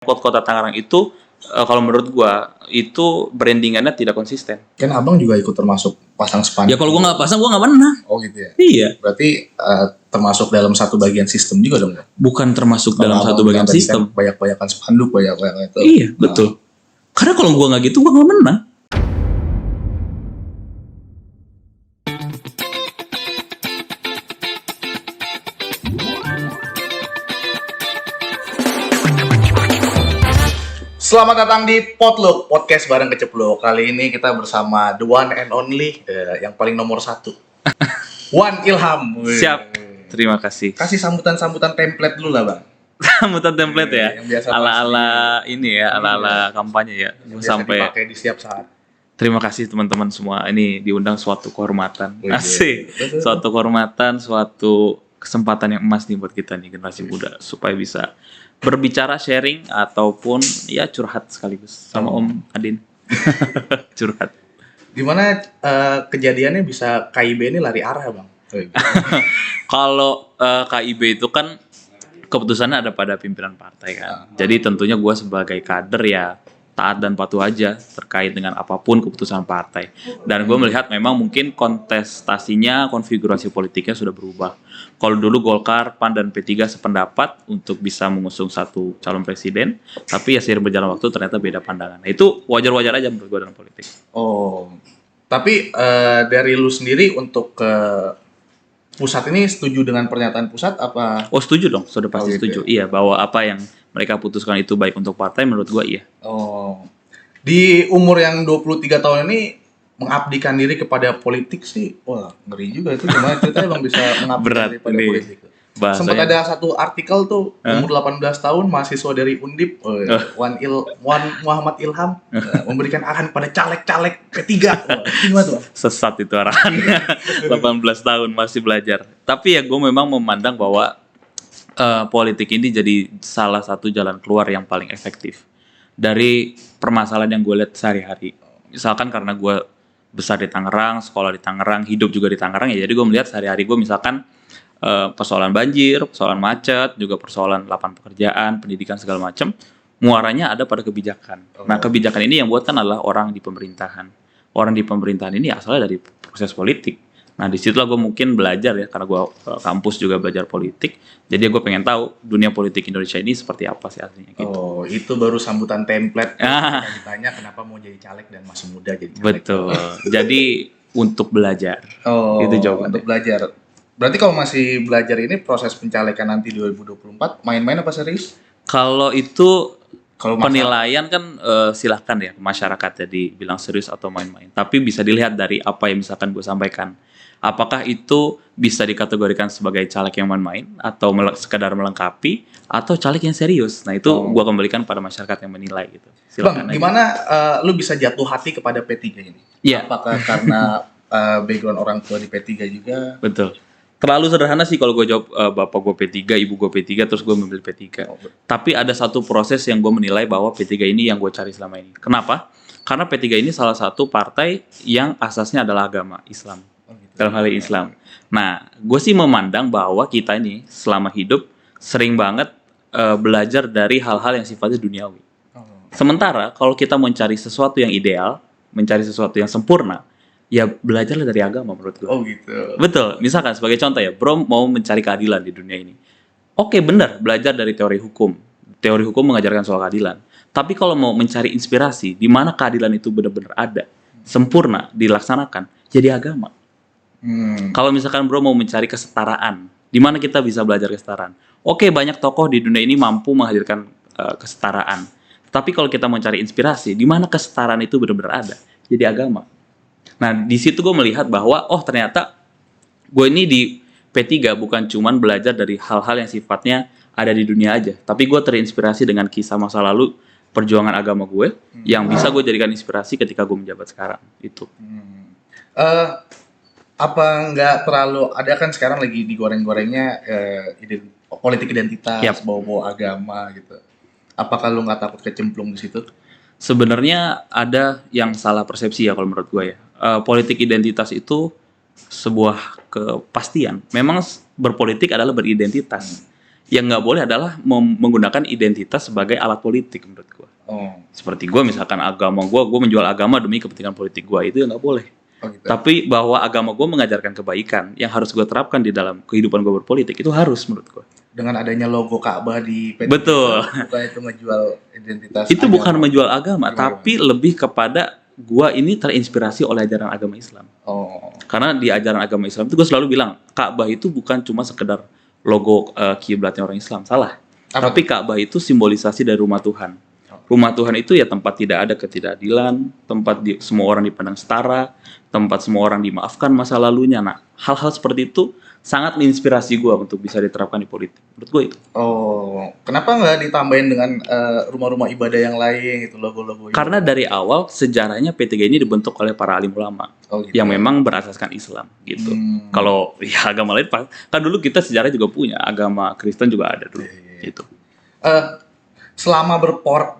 Kota Tangerang itu kalau menurut gua itu brandingannya tidak konsisten. Kan abang juga ikut termasuk pasang spanduk. Ya kalau gua nggak pasang gua nggak menang. Oh gitu ya. Iya. Berarti termasuk dalam satu bagian sistem juga dong. Bukan termasuk Kalau dalam abang satu bagian bilang tadi sistem. Kan banyak-banyakan spanduk, banyak-banyak itu. Iya betul. Karena kalau gua nggak gitu gua nggak menang. Selamat datang di Potluck, podcast bareng Keceplok. Kali ini kita bersama the one and only, yang paling nomor 1. Wan Ilham. Siap. Terima kasih. Kasih sambutan-sambutan template dulu lah bang. Sambutan template ya. Yang biasa Ala-ala ini ya, ala-ala kampanye ya. Yang biasa dipakai di setiap saat. Terima kasih teman-teman semua. Ini diundang suatu kehormatan. Oh, iya. Asik. Suatu kehormatan, suatu kesempatan yang emas nih buat kita nih generasi muda supaya bisa berbicara, sharing ataupun ya curhat sekaligus sama Om Adin. Curhat. Gimana kejadiannya bisa KIB ini lari arah bang? Kalau KIB itu kan keputusannya ada pada pimpinan partai kan. Jadi tentunya gue sebagai kader ya taat dan patuh aja terkait dengan apapun keputusan partai. Dan gue melihat memang mungkin kontestasinya, konfigurasi politiknya sudah berubah. Kalau dulu Golkar, PAN, dan P3 sependapat untuk bisa mengusung satu calon presiden, tapi ya seiring berjalan waktu ternyata beda pandangan. Nah, itu wajar-wajar aja menurut gue dalam politik. Oh, tapi dari lu sendiri untuk ke pusat ini setuju dengan pernyataan pusat apa? Oh setuju dong, sudah pasti gitu setuju. ya? Iya, bahwa apa yang mereka putuskan itu baik untuk partai, menurut gue iya. Oh, di umur yang 23 tahun ini mengabdikan diri kepada politik sih, wah ngeri juga itu. Gimana ceritanya bang bisa mengabdikan Berat diri pada nih politik? bahasanya. Sempat ada satu artikel tuh, umur 18 tahun, mahasiswa dari Undip, Wan Muhammad Ilham, memberikan arahan pada caleg-caleg P3. Gimana tuh bang? Sesat itu arahannya. 18 tahun masih belajar. Tapi ya gue memang memandang bahwa politik ini jadi salah satu jalan keluar yang paling efektif dari permasalahan yang gue lihat sehari-hari. Misalkan karena gue besar di Tangerang, sekolah di Tangerang, hidup juga di Tangerang ya. Jadi gue melihat sehari-hari gue misalkan persoalan banjir, persoalan macet, juga persoalan lapangan pekerjaan, pendidikan segala macam, muaranya ada pada kebijakan. Nah kebijakan ini yang buat kan adalah orang di pemerintahan. Orang di pemerintahan ini asalnya dari proses politik. Nah disitulah gue mungkin belajar ya, karena gue kampus juga belajar politik. Jadi gue pengen tahu dunia politik Indonesia ini seperti apa sih aslinya gitu. Oh, itu baru sambutan template. Ditanya kenapa mau jadi caleg dan masih muda jadi caleg. Betul. Jadi untuk belajar. Oh, itu jawabannya. Untuk belajar. Berarti kalau masih belajar ini proses pencalekan nanti 2024 main-main apa serius? Kalau itu Kalau penilaian kan silahkan ya masyarakat jadi bilang serius atau main-main. Tapi bisa dilihat dari apa yang misalkan gue sampaikan. Apakah itu bisa dikategorikan sebagai caleg yang main-main atau sekedar melengkapi atau caleg yang serius? Nah itu gue kembalikan pada masyarakat yang menilai gitu. Bang, Silakan gimana lu bisa jatuh hati kepada P3 ini? Iya. Apakah karena background orang tua di P3 juga? Betul. Terlalu sederhana sih kalau gue jawab bapak gue P3, ibu gue P3, terus gue memilih P3. Tapi ada satu proses yang gue menilai bahwa P3 ini yang gue cari selama ini. Kenapa? Karena P3 ini salah satu partai yang asasnya adalah agama Islam. Dalam hal Islam. Nah, gue sih memandang bahwa kita ini selama hidup sering banget belajar dari hal-hal yang sifatnya duniawi. Sementara kalau kita mencari sesuatu yang ideal, mencari sesuatu yang sempurna, ya belajarlah dari agama menurut gue. Oh gitu. Betul. Misalkan sebagai contoh ya, bro mau mencari keadilan di dunia ini. Oke, benar, belajar dari teori hukum. Teori hukum mengajarkan soal keadilan. Tapi kalau mau mencari inspirasi, di mana keadilan itu benar-benar ada, sempurna, dilaksanakan, jadi agama. Kalau misalkan bro mau mencari kesetaraan, di mana kita bisa belajar kesetaraan? Oke, banyak tokoh di dunia ini mampu menghadirkan kesetaraan. Tapi kalau kita mencari inspirasi, di mana kesetaraan itu benar-benar ada, jadi agama. Nah, di situ gue melihat bahwa, oh ternyata gue ini di P3 bukan cuman belajar dari hal-hal yang sifatnya ada di dunia aja. Tapi gue terinspirasi dengan kisah masa lalu, perjuangan agama gue, yang bisa gue jadikan inspirasi ketika gue menjabat sekarang. Itu. Apa nggak terlalu, ada kan sekarang lagi digoreng-gorengnya politik identitas, bawa-bawa agama gitu. Apakah lu nggak takut kecemplung di situ? Sebenarnya ada yang salah persepsi ya kalau menurut gue ya. Politik identitas itu sebuah kepastian. Memang berpolitik adalah beridentitas. Yang nggak boleh adalah menggunakan identitas sebagai alat politik menurut gue. Seperti gue misalkan agama gue menjual agama demi kepentingan politik gue, itu ya nggak boleh. Gitu. Tapi bahwa agama gue mengajarkan kebaikan yang harus gue terapkan di dalam kehidupan gue berpolitik, itu harus menurut gue. Dengan adanya logo Ka'bah di P3, betul. Bukan itu menjual identitas. Itu agama. Bukan menjual agama, gimana? Tapi lebih kepada gue ini terinspirasi oleh ajaran agama Islam. Karena di ajaran agama Islam itu gue selalu bilang Ka'bah itu bukan cuma sekedar logo kiblatnya orang Islam, salah. Tapi Ka'bah itu simbolisasi dari rumah Tuhan. Rumah Tuhan itu ya tempat tidak ada ketidakadilan, tempat semua orang dipandang setara, tempat semua orang dimaafkan masa lalunya. Nah, hal-hal seperti itu sangat menginspirasi gue untuk bisa diterapkan di politik. Menurut gue itu. Kenapa nggak ditambahin dengan rumah-rumah ibadah yang lain, itu logo-logo? Karena dari awal sejarahnya P3 ini dibentuk oleh para alim ulama gitu. Yang memang berasaskan Islam gitu. Kalau ya agama lain, kan dulu kita sejarah juga punya, agama Kristen juga ada dulu. Gitu. Selama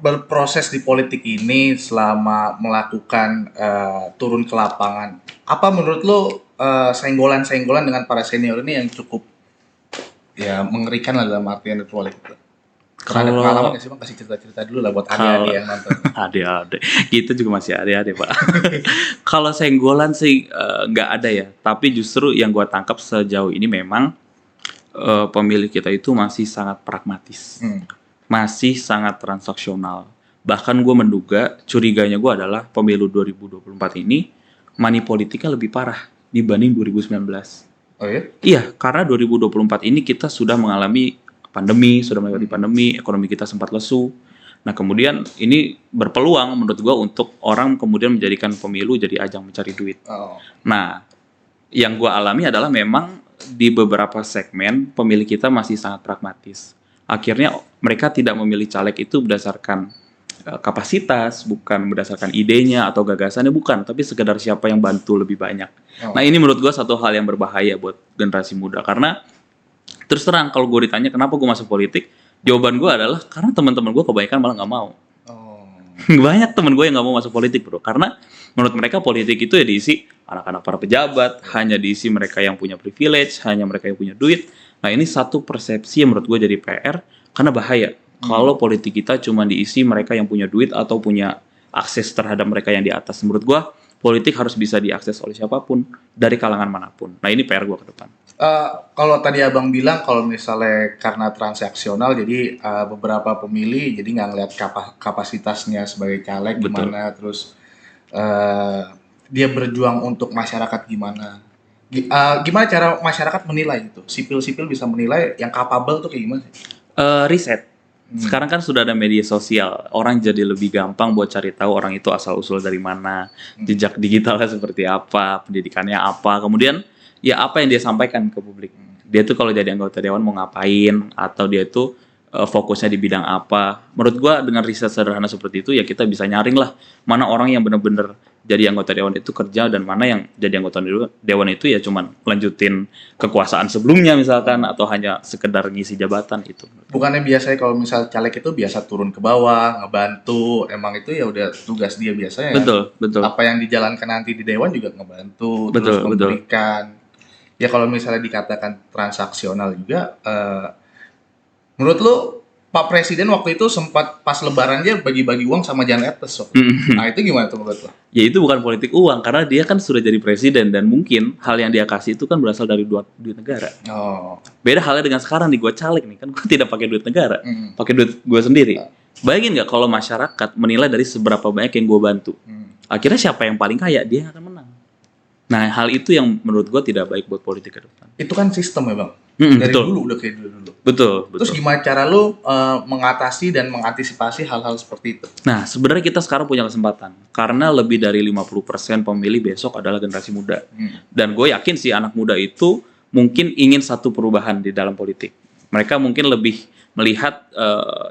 berproses di politik ini, selama melakukan turun ke lapangan, apa menurut lo senggolan-senggolan dengan para senior ini yang cukup ya mengerikan lah dalam artian politik? Karena ada pengalaman nggak sih Bang? Kasih cerita-cerita dulu lah buat adik-adik yang nonton. Adik-adik, kita juga masih adik-adik Pak. Kalau senggolan sih nggak ada ya, tapi justru yang gue tangkap sejauh ini memang pemilih kita itu masih sangat pragmatis. Masih sangat transaksional. Bahkan gue menduga, curiganya gue adalah pemilu 2024 ini money politiknya lebih parah dibanding 2019. Oh ya? Iya, karena 2024 ini kita sudah mengalami pandemi, sudah melewati pandemi, ekonomi kita sempat lesu. Nah kemudian ini berpeluang menurut gue untuk orang kemudian menjadikan pemilu jadi ajang mencari duit. Nah, yang gue alami adalah memang di beberapa segmen pemilih kita masih sangat pragmatis. Akhirnya mereka tidak memilih caleg itu berdasarkan kapasitas, bukan berdasarkan idenya atau gagasannya, bukan, tapi sekedar siapa yang bantu lebih banyak. Nah ini menurut gue satu hal yang berbahaya buat generasi muda, karena terus terang kalau gue ditanya kenapa gue masuk politik, jawaban gue adalah karena teman-teman gue kebanyakan malah nggak mau. Banyak teman gue yang nggak mau masuk politik bro, karena menurut mereka politik itu ya diisi anak-anak para pejabat, hanya diisi mereka yang punya privilege, hanya mereka yang punya duit. Nah ini satu persepsi yang menurut gue jadi PR, karena bahaya kalau politik kita cuma diisi mereka yang punya duit atau punya akses terhadap mereka yang di atas. Menurut gue politik harus bisa diakses oleh siapapun dari kalangan manapun. Nah ini PR gue ke depan. Kalau tadi abang bilang kalau misalnya karena transaksional, jadi beberapa pemilih jadi nggak ngeliat kapasitasnya sebagai caleg gimana, terus dia berjuang untuk masyarakat gimana. Gimana cara masyarakat menilai itu? Sipil-sipil bisa menilai yang capable tuh kayak gimana sih? Riset. Sekarang kan sudah ada media sosial, orang jadi lebih gampang buat cari tahu orang itu asal-usul dari mana, jejak digitalnya seperti apa, pendidikannya apa, kemudian ya apa yang dia sampaikan ke publik. Dia tuh kalau jadi anggota dewan mau ngapain, atau dia tuh fokusnya di bidang apa. Menurut gua dengan riset sederhana seperti itu ya kita bisa nyaring lah mana orang yang benar-benar jadi anggota dewan itu kerja dan mana yang jadi anggota dewan itu ya cuman lanjutin kekuasaan sebelumnya misalkan, atau hanya sekedar ngisi jabatan itu. Bukannya biasanya kalau misal caleg itu biasa turun ke bawah, ngebantu, emang itu ya udah tugas dia biasanya. Betul. Apa yang dijalankan nanti di dewan juga ngebantu, terus memberikan. Ya kalau misalnya dikatakan transaksional juga, menurut lu Pak Presiden waktu itu sempat pas Lebaran dia bagi-bagi uang sama Jan Etes. Nah itu gimana tuh menurut lo? Ya itu bukan politik uang, karena dia kan sudah jadi presiden dan mungkin hal yang dia kasih itu kan berasal dari duit negara. Beda halnya dengan sekarang nih, gue caleg nih, kan gue tidak pakai duit negara, pakai duit gue sendiri. Bayangin nggak kalau masyarakat menilai dari seberapa banyak yang gue bantu. Akhirnya siapa yang paling kaya, dia yang akan menang. Nah hal itu yang menurut gue tidak baik buat politik ke depan. Itu kan sistem ya bang? Dari dulu udah kayak dulu. Betul. Terus gimana cara lu mengatasi dan mengantisipasi hal-hal seperti itu? Nah, sebenarnya kita sekarang punya kesempatan. Karena lebih dari 50% pemilih besok adalah generasi muda. Dan gue yakin sih anak muda itu mungkin ingin satu perubahan di dalam politik. Mereka mungkin lebih melihat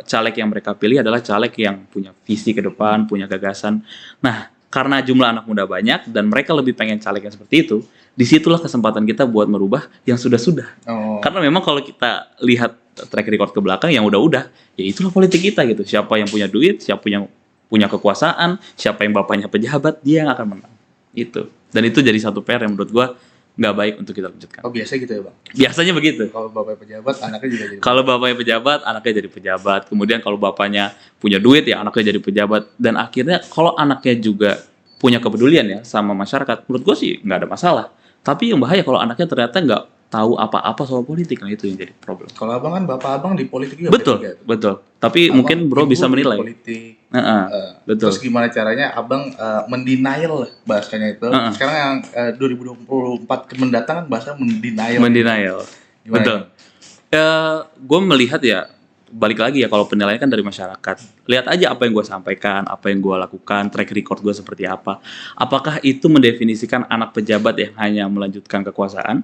caleg yang mereka pilih adalah caleg yang punya visi ke depan, punya gagasan. Nah, karena jumlah anak muda banyak dan mereka lebih pengen caleg yang seperti itu, disitulah kesempatan kita buat merubah yang sudah-sudah. Karena memang kalau kita lihat track record ke belakang yang udah-udah, ya itulah politik kita gitu. Siapa yang punya duit, siapa yang punya kekuasaan, siapa yang bapaknya pejabat, dia yang akan menang. Itu. Dan itu jadi satu PR yang menurut gue nggak baik untuk kita lanjutkan. Oh biasa gitu ya bang. Biasanya begitu. Kalau bapak pejabat, anaknya juga jadi. Kalau bapaknya pejabat, anaknya jadi pejabat. Kemudian kalau bapaknya punya duit, ya anaknya jadi pejabat. Dan akhirnya kalau anaknya juga punya kepedulian ya sama masyarakat, menurut gue sih nggak ada masalah. Tapi yang bahaya kalau anaknya ternyata nggak tahu apa-apa soal politik, nah itu yang jadi problem. Kalau abang kan bapak abang di politik juga. Betul, P3 tuh. betul. Tapi Abang mungkin bro ibu bisa di menilai. Politik. Betul. Terus gimana caranya abang mendenial lah bahasanya itu. Sekarang yang 2024 mendatang kan bahasa mendenial. Mendenial. Gimana Betul. Gue melihat ya, balik lagi ya, kalau penilaian kan dari masyarakat. Lihat aja apa yang gue sampaikan, apa yang gue lakukan, track record gue seperti apa. Apakah itu mendefinisikan anak pejabat yang hanya melanjutkan kekuasaan,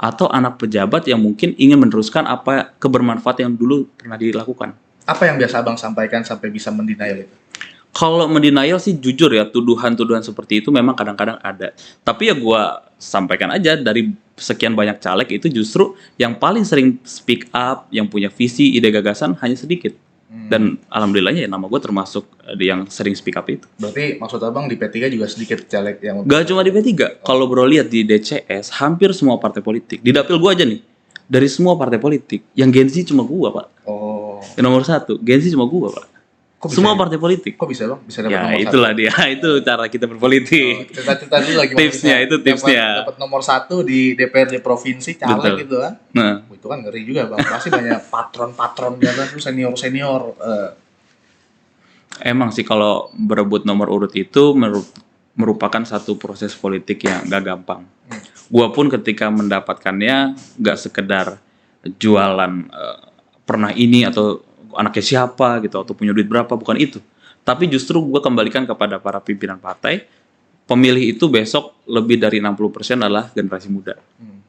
atau anak pejabat yang mungkin ingin meneruskan apa kebermanfaat yang dulu pernah dilakukan. Apa yang biasa abang sampaikan sampai bisa mendenial itu? Kalau mendenial sih jujur ya, tuduhan-tuduhan seperti itu memang kadang-kadang ada. Tapi ya gue sampaikan aja, dari sekian banyak caleg itu justru yang paling sering speak up, yang punya visi, ide, gagasan hanya sedikit. Dan alhamdulillahnya ya nama gue termasuk yang sering speak up itu. Berarti maksud abang di P3 juga sedikit caleg yang... Gak cuma di P3, kalau bro lihat di DCS, hampir semua partai politik. Di dapil gue aja nih, dari semua partai politik, yang Gen Z cuma gue pak. Oh. Yang nomor 1, Gen Z cuma gue pak. Semua partai politik. Kok bisa bang? Bisa dapat Ya nomor itulah 1? dia, itu cara kita berpolitik. Cerita-cerita dulu lagi. Tipsnya, itu tipsnya. Dapat nomor 1 di DPRD provinsi, caleg Betul. gitu kan. Nah, Itu kan ngeri juga bang. Pasti banyak patron-patron gitu, senior-senior. emang sih kalau berebut nomor urut itu merupakan satu proses politik yang gak gampang. Gua pun ketika mendapatkannya gak sekedar jualan pernah ini atau anaknya siapa gitu atau punya duit berapa, bukan itu. Tapi justru gua kembalikan kepada para pimpinan partai, pemilih itu besok lebih dari 60% adalah generasi muda.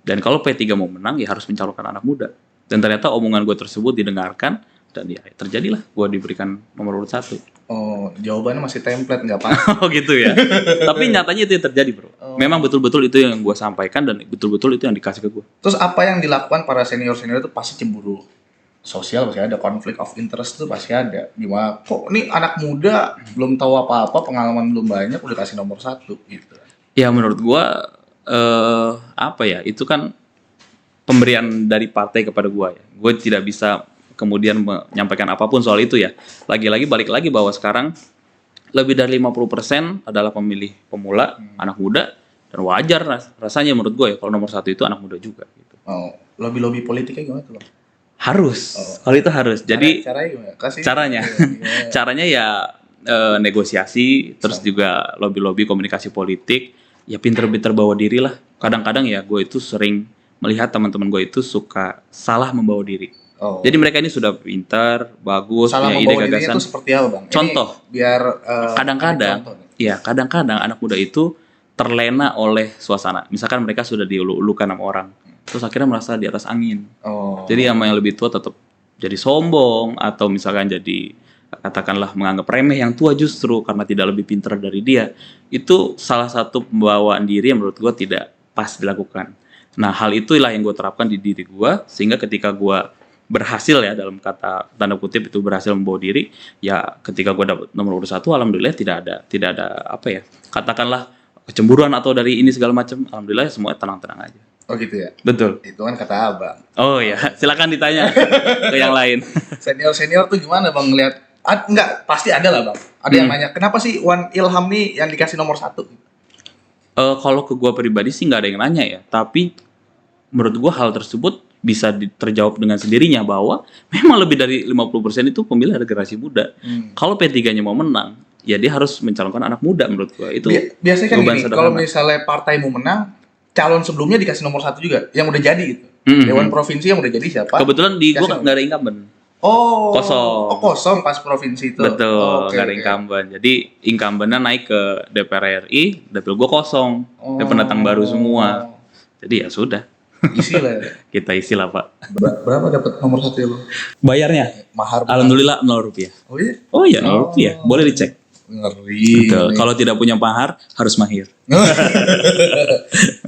Dan kalau P3 mau menang ya harus mencalonkan anak muda. Dan ternyata omongan gue tersebut didengarkan dan ya terjadilah gue diberikan nomor urut 1. Oh, jawabannya masih template nggak pasti. Oh gitu ya. Tapi nyatanya itu yang terjadi bro. Memang betul-betul itu yang gue sampaikan dan betul-betul itu yang dikasih ke gue. Terus apa yang dilakukan para senior-senior itu pasti cemburu sosial, pasti ada konflik of interest tuh pasti ada. Gimana? Kok ini anak muda belum tahu apa-apa, pengalaman belum banyak udah kasih nomor 1 gitu. Ya menurut gue apa ya, itu kan pemberian dari partai kepada gue ya. Gue tidak bisa kemudian menyampaikan apapun soal itu ya. Lagi-lagi balik lagi bahwa sekarang lebih dari 50% adalah pemilih pemula, anak muda, dan wajar rasanya menurut gue ya kalau nomor 1 itu anak muda juga gitu. Oh, lobby-lobby politiknya gimana tuh bang? Harus, kalau itu harus. Jadi Caranya gimana? Kasih. caranya, caranya ya negosiasi, terus juga lobby-lobby komunikasi politik, ya pinter-pinter bawa diri lah. Kadang-kadang ya gue itu sering melihat teman-teman gue itu suka salah membawa diri. Oh. Jadi mereka ini sudah pintar, bagus, Salah punya ide membawa dirinya gagasan. itu seperti apa bang? Contoh. Ini biar Kadang-kadang, contoh nih. ya kadang-kadang anak muda itu terlena oleh suasana. Misalkan mereka sudah diulu-ulukan sama orang, terus akhirnya merasa di atas angin. Oh. Jadi sama yang lebih tua tetap jadi sombong atau misalkan jadi katakanlah menganggap remeh yang tua justru karena tidak lebih pintar dari dia. Itu salah satu pembawaan diri yang menurut gue tidak pas dilakukan. Nah hal itulah yang gue terapkan di diri gue sehingga ketika gue berhasil ya dalam kata tanda kutip itu berhasil membawa diri ya ketika gue dapat nomor urut 1 alhamdulillah tidak ada apa ya katakanlah kecemburuan atau dari ini segala macam, alhamdulillah semua tenang-tenang aja. Oh gitu ya. Betul. Itu kan kata abang. Oh ya, silakan ditanya ke yang lain. Senior tuh gimana bang ngelihat? Enggak, pasti ada lah bang. Ada yang nanya, kenapa sih Wan Ilham nih yang dikasih nomor 1? Kalau ke gua pribadi sih nggak ada yang nanya ya, tapi menurut gua hal tersebut bisa terjawab dengan sendirinya bahwa memang lebih dari 50% itu pemilih ada generasi muda. Kalau P3-nya mau menang, ya dia harus mencalonkan anak muda menurut gua. Itu biasanya kan beban gini, sederhana. kalau misalnya partai mau menang, calon sebelumnya dikasih nomor 1 juga, yang udah jadi gitu. Dewan provinsi yang udah jadi siapa? Kebetulan di gua Kasih nggak ada incumbent. Oh, Kosong. Oh, kosong pas provinsi itu. Betul, Oh, oke, nggak ada oke. incumbent. Jadi incumbentnya naik ke DPR RI, dapil gua kosong. Ada pendatang baru semua. Jadi ya sudah, Isi lah. Ya. kita isi lah Pak. Berapa dapat nomor 1 ya bang? Bayarnya? Mahar. Alhamdulillah Rp0. Oh iya? Oh iya, Rp0. Boleh dicek. Ngeri. Betul. Kalau tidak punya mahar, harus mahir.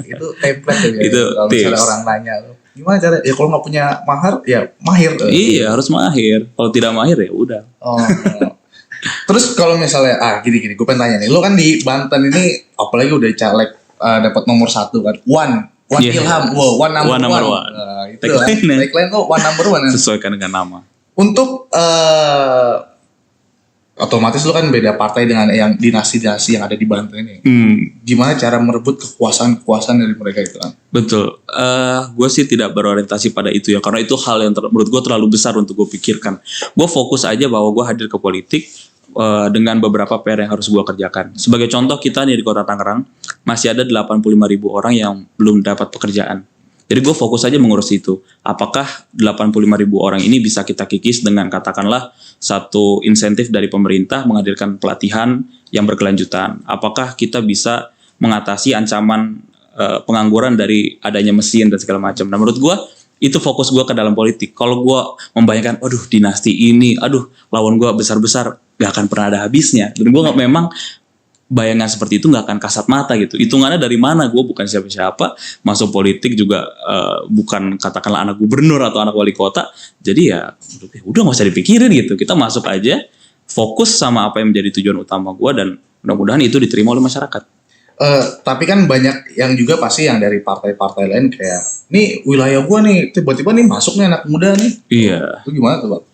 Itu template ya. Itu kalau misalnya tips. orang nanya, gimana cara? Ya kalau nggak punya mahar, ya mahir. Iya, harus mahir. Kalau tidak mahir ya udah. Oh. Terus kalau misalnya, gini, gue pengen tanya nih, lu kan di Banten ini, apalagi udah caleg dapat nomor 1 kan, Wan One Iya. Ilham, wow, one number One number one. one. Itu Tagline-nya. tagline tuh one number one. Sesuaikan dengan nama. Untuk otomatis lu kan beda partai dengan yang dinasti-dinasti yang ada di Banten ini. Gimana cara merebut kekuasaan dari mereka itu kan? Betul. Gue sih tidak berorientasi pada itu ya, karena itu hal yang menurut gue terlalu besar untuk gue pikirkan. Gue fokus aja bahwa gue hadir ke politik dengan beberapa PR yang harus gue kerjakan. Sebagai contoh, kita nih di Kota Tangerang masih ada 85.000 orang yang belum dapat pekerjaan. Jadi gue fokus aja mengurus itu. Apakah 85.000 orang ini bisa kita kikis dengan katakanlah satu insentif dari pemerintah menghadirkan pelatihan yang berkelanjutan? Apakah kita bisa mengatasi ancaman pengangguran dari adanya mesin dan segala macam? Nah, menurut gue itu fokus gue ke dalam politik. Kalau gue membayangkan, aduh dinasti ini, aduh lawan gue besar-besar, gak akan pernah ada habisnya. Dan gue memang bayangan seperti itu nggak akan kasat mata gitu. Hitungannya dari mana? Gue bukan siapa-siapa, masuk politik juga bukan katakanlah anak gubernur atau anak wali kota. Jadi ya udah nggak usah dipikirin gitu. Kita masuk aja, fokus sama apa yang menjadi tujuan utama gue, dan mudah-mudahan itu diterima oleh masyarakat. Tapi kan banyak yang juga pasti yang dari partai-partai lain kayak, nih wilayah gue nih tiba-tiba nih masuk nih anak muda nih. Iya. Itu gimana tuh Bang?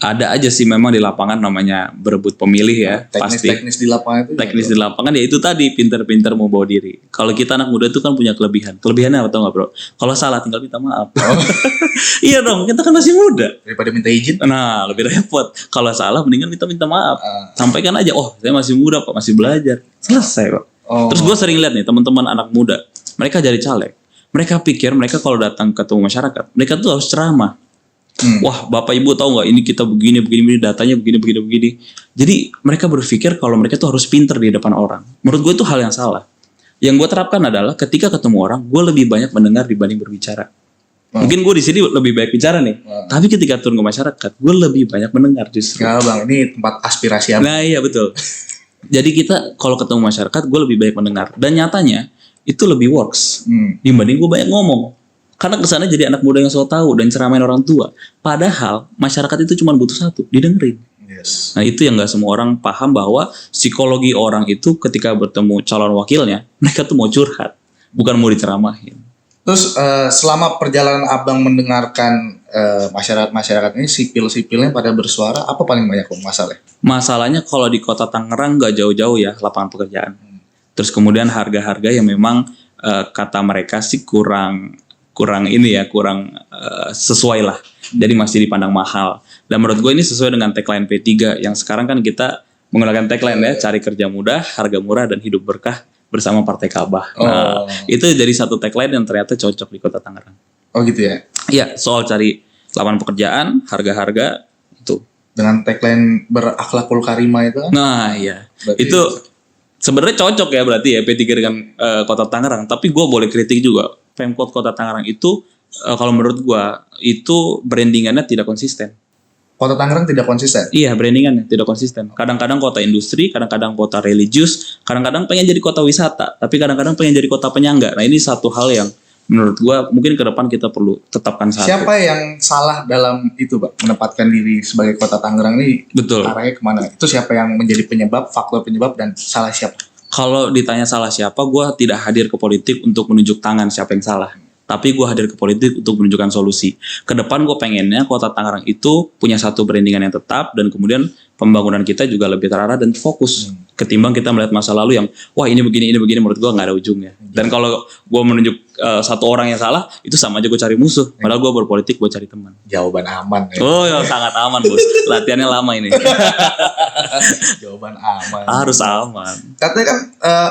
Ada aja sih memang di lapangan namanya berebut pemilih ya. Pasti. Teknis di lapangan itu. Teknis di lapangan ya itu tadi, pinter-pinter mau bawa diri. Kalau kita anak muda itu kan punya kelebihan. Kelebihannya apa tau nggak bro? Kalau salah tinggal minta maaf. Iya dong, kita kan masih muda. Daripada minta izin. Nah, lebih repot. Kalau salah mendingan minta maaf. Sampaikan aja, oh saya masih muda kok, masih belajar. Selesai kok. Terus gue sering lihat nih teman-teman anak muda, mereka jadi caleg. Mereka pikir mereka kalau datang ketemu masyarakat, mereka tuh harus ceramah. Wah, Bapak Ibu tahu nggak ini kita begini, datanya begini. Jadi mereka berpikir kalau mereka tuh harus pinter di depan orang. Menurut gue itu hal yang salah. Yang gue terapkan adalah ketika ketemu orang, gue lebih banyak mendengar dibanding berbicara. Mungkin gue di sini lebih banyak bicara nih, tapi ketika turun ke masyarakat, gue lebih banyak mendengar justru. Ya Bang, ini tempat aspirasi apa? Nah iya betul. Jadi kita kalau ketemu masyarakat, gue lebih banyak mendengar. Dan nyatanya itu lebih works dibanding gue banyak ngomong. Karena kesana jadi anak muda yang so tahu dan ceramain orang tua. Padahal masyarakat itu cuma butuh satu, didengerin. Yes. Nah itu yang gak semua orang paham, bahwa psikologi orang itu ketika bertemu calon wakilnya, mereka tuh mau curhat, bukan mau diceramahin. Terus selama perjalanan Abang mendengarkan masyarakat ini, sipil-sipilnya pada bersuara, apa paling banyak masalah? Masalahnya kalau di Kota Tangerang gak jauh-jauh ya lapangan pekerjaan. Terus kemudian harga-harga yang memang kata mereka sih kurang sesuai lah. Jadi masih dipandang mahal. Dan menurut gue ini sesuai dengan tagline P3 yang sekarang kan kita menggunakan tagline ya, cari kerja mudah, harga murah, dan hidup berkah bersama Partai Kabah. Nah, itu jadi satu tagline yang ternyata cocok di Kota Tangerang. Oh gitu ya? Iya, soal cari lapangan pekerjaan, harga-harga itu. Dengan tagline berakhlakul karimah itu kan? Nah iya, Berarti itu sebenarnya cocok ya berarti ya P3 dengan Kota Tangerang. Tapi gue boleh kritik juga. Pemkot Kota Tangerang itu kalau menurut gue itu brandingannya tidak konsisten. Kota Tangerang tidak konsisten? Iya, brandingannya tidak konsisten. Kadang-kadang kota industri, kadang-kadang kota religius, kadang-kadang pengen jadi kota wisata, tapi kadang-kadang pengen jadi kota penyangga. Nah ini satu hal yang menurut gue mungkin ke depan kita perlu tetapkan satu. Siapa yang salah dalam itu, Pak? Menempatkan diri sebagai Kota Tangerang ini? Betul. Arahnya kemana? Itu siapa yang menjadi penyebab, faktor penyebab, dan salah siapa? Kalau ditanya salah siapa, gue tidak hadir ke politik untuk menunjuk tangan siapa yang salah. Tapi gue hadir ke politik untuk menunjukkan solusi. Ke depan gue pengennya Kota Tangerang itu punya satu brandingan yang tetap, dan kemudian pembangunan kita juga lebih terarah dan fokus. Ketimbang kita melihat masa lalu yang, wah ini begini, menurut gue nggak ada ujungnya. Dan kalau gue menunjuk satu orang yang salah, itu sama aja gue cari musuh. Padahal gue berpolitik buat cari teman. Jawaban aman. Ya. Oh ya, sangat aman bos. Latihannya lama ini. Jawaban aman. Harus aman. Katanya kan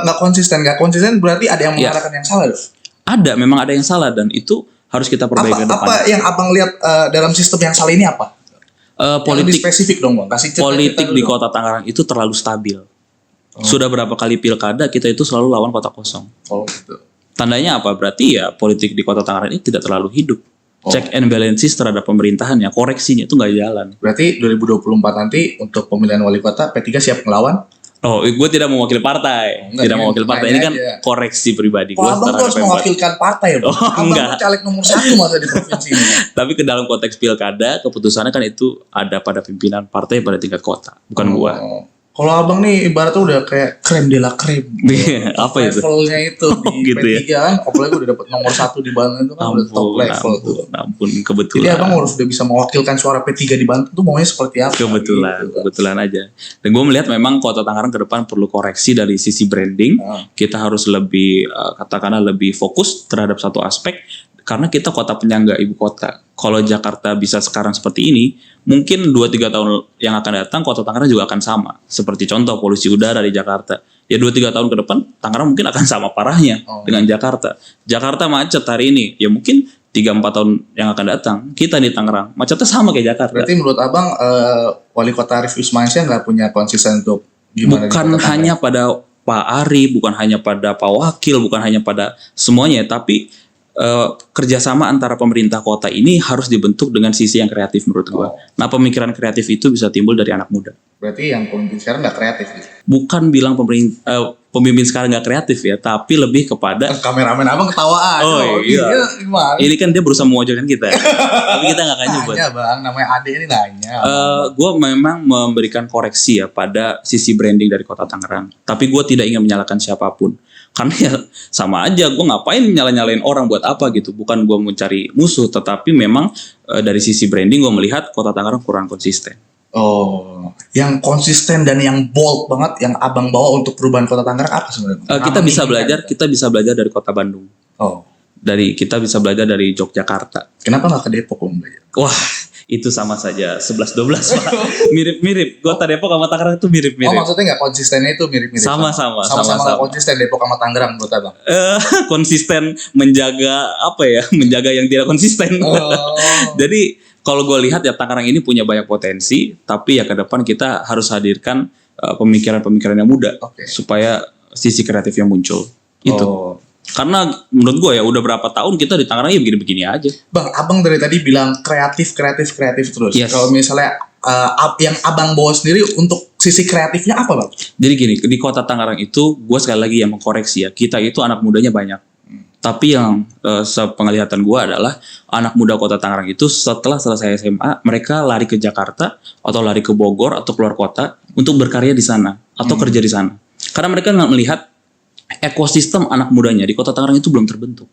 nggak konsisten berarti ada yang mengarahkan yang salah, dong? Ada, memang ada yang salah, dan itu harus kita perbaiki ke depan. Apa yang abang lihat dalam sistem yang salah ini apa? Politik lebih spesifik dong bang. Kasih cerita politik dulu di dong. Kota Tangerang itu terlalu stabil. Sudah berapa kali pilkada kita itu selalu lawan kota kosong. Oh gitu. Tandanya apa? Berarti ya politik di Kota Tangerang ini tidak terlalu hidup. Check and balances terhadap pemerintahannya, koreksinya itu nggak jalan. Berarti 2024 nanti untuk pemilihan wali kota P3 siap ngelawan? Oh, gue tidak mewakili partai. Enggak, Tidak mewakili partai. Ini kan aja. koreksi pribadi gue Kalau abang tuh terhadap harus Pemkot. mewakilkan partai ya bang. Oh, Abang enggak. tuh caleg nomor 1 masa di provinsi ini. Tapi ke dalam konteks pilkada, keputusannya kan itu ada pada pimpinan partai pada tingkat kota, bukan gua. Kalau abang nih ibaratnya udah kayak krem de la creme. Apa itu? Levelnya itu di gitu P3 kan, apalagi udah dapat nomor 1 di Banten itu kan udah top level tuh. Ampun, kebetulan. Jadi abang harus udah bisa mewakilkan suara P3 di Banten tuh maunya seperti apa? Kebetulan aja. Dan gue melihat memang Kota Tangerang ke depan perlu koreksi dari sisi branding. Kita harus lebih katakanlah lebih fokus terhadap satu aspek karena kita kota penyangga ibu kota. Kalau Jakarta bisa sekarang seperti ini, mungkin 2-3 tahun yang akan datang Kota Tangerang juga akan sama. Seperti contoh polusi udara di Jakarta. Ya 2-3 tahun ke depan Tangerang mungkin akan sama parahnya dengan Jakarta. Jakarta macet hari ini, ya mungkin 3-4 tahun yang akan datang kita di Tangerang macetnya sama kayak Jakarta. Berarti menurut abang Wali Kota Arif Wismansyah nggak punya konsisten untuk gimana? Bukan hanya pada Pak Ari, bukan hanya pada Pak Wakil, bukan hanya pada semuanya, tapi kerjasama antara pemerintah kota ini harus dibentuk dengan sisi yang kreatif menurut gua. Nah, pemikiran kreatif itu bisa timbul dari anak muda. Berarti yang pemimpin sekarang nggak kreatif gitu? Bukan bilang pemimpin sekarang nggak kreatif ya, tapi lebih kepada kameramen abang ketawa aja. Iya. Gimana? Ini kan dia berusaha mewajibkan kita, tapi kita nggak akan nyebut. Nanya bang, namanya Ade ini nanya. Gue memang memberikan koreksi ya pada sisi branding dari Kota Tangerang, tapi gue tidak ingin menyalahkan siapapun. Karena ya sama aja, gue ngapain nyalain orang buat apa gitu. Bukan gue mencari musuh, tetapi memang dari sisi branding gue melihat Kota Tangerang kurang konsisten. Oh, yang konsisten dan yang bold banget yang abang bawa untuk perubahan Kota Tangerang apa sebenarnya? Kita bisa belajar dari Kota Bandung. Kita bisa belajar dari Yogyakarta. Kenapa nggak ke Depok om belajar? Wah, itu sama saja 11-12 Pak. Mirip-mirip. Kota Depok sama Tangerang itu mirip-mirip. Oh, maksudnya nggak konsistennya itu mirip-mirip? Sama-sama konsisten Depok sama Tangerang menurut abang? Konsisten menjaga menjaga yang tidak konsisten. Jadi kalau gue lihat ya Tangerang ini punya banyak potensi, tapi ya ke depan kita harus hadirkan pemikiran-pemikiran yang muda supaya sisi kreatifnya muncul. Itu. Karena menurut gue ya udah berapa tahun kita di Tangerang ya begini-begini aja. Bang, abang dari tadi bilang kreatif terus. Yes. Kalau misalnya yang abang bawa sendiri untuk sisi kreatifnya apa bang? Jadi gini, di Kota Tangerang itu gue sekali lagi yang mengkoreksi ya, kita itu anak mudanya banyak. Tapi yang sepenglihatan gue adalah anak muda Kota Tangerang itu setelah selesai SMA mereka lari ke Jakarta atau lari ke Bogor atau keluar kota untuk berkarya di sana atau kerja di sana. Karena mereka nggak melihat ekosistem anak mudanya di Kota Tangerang itu belum terbentuk.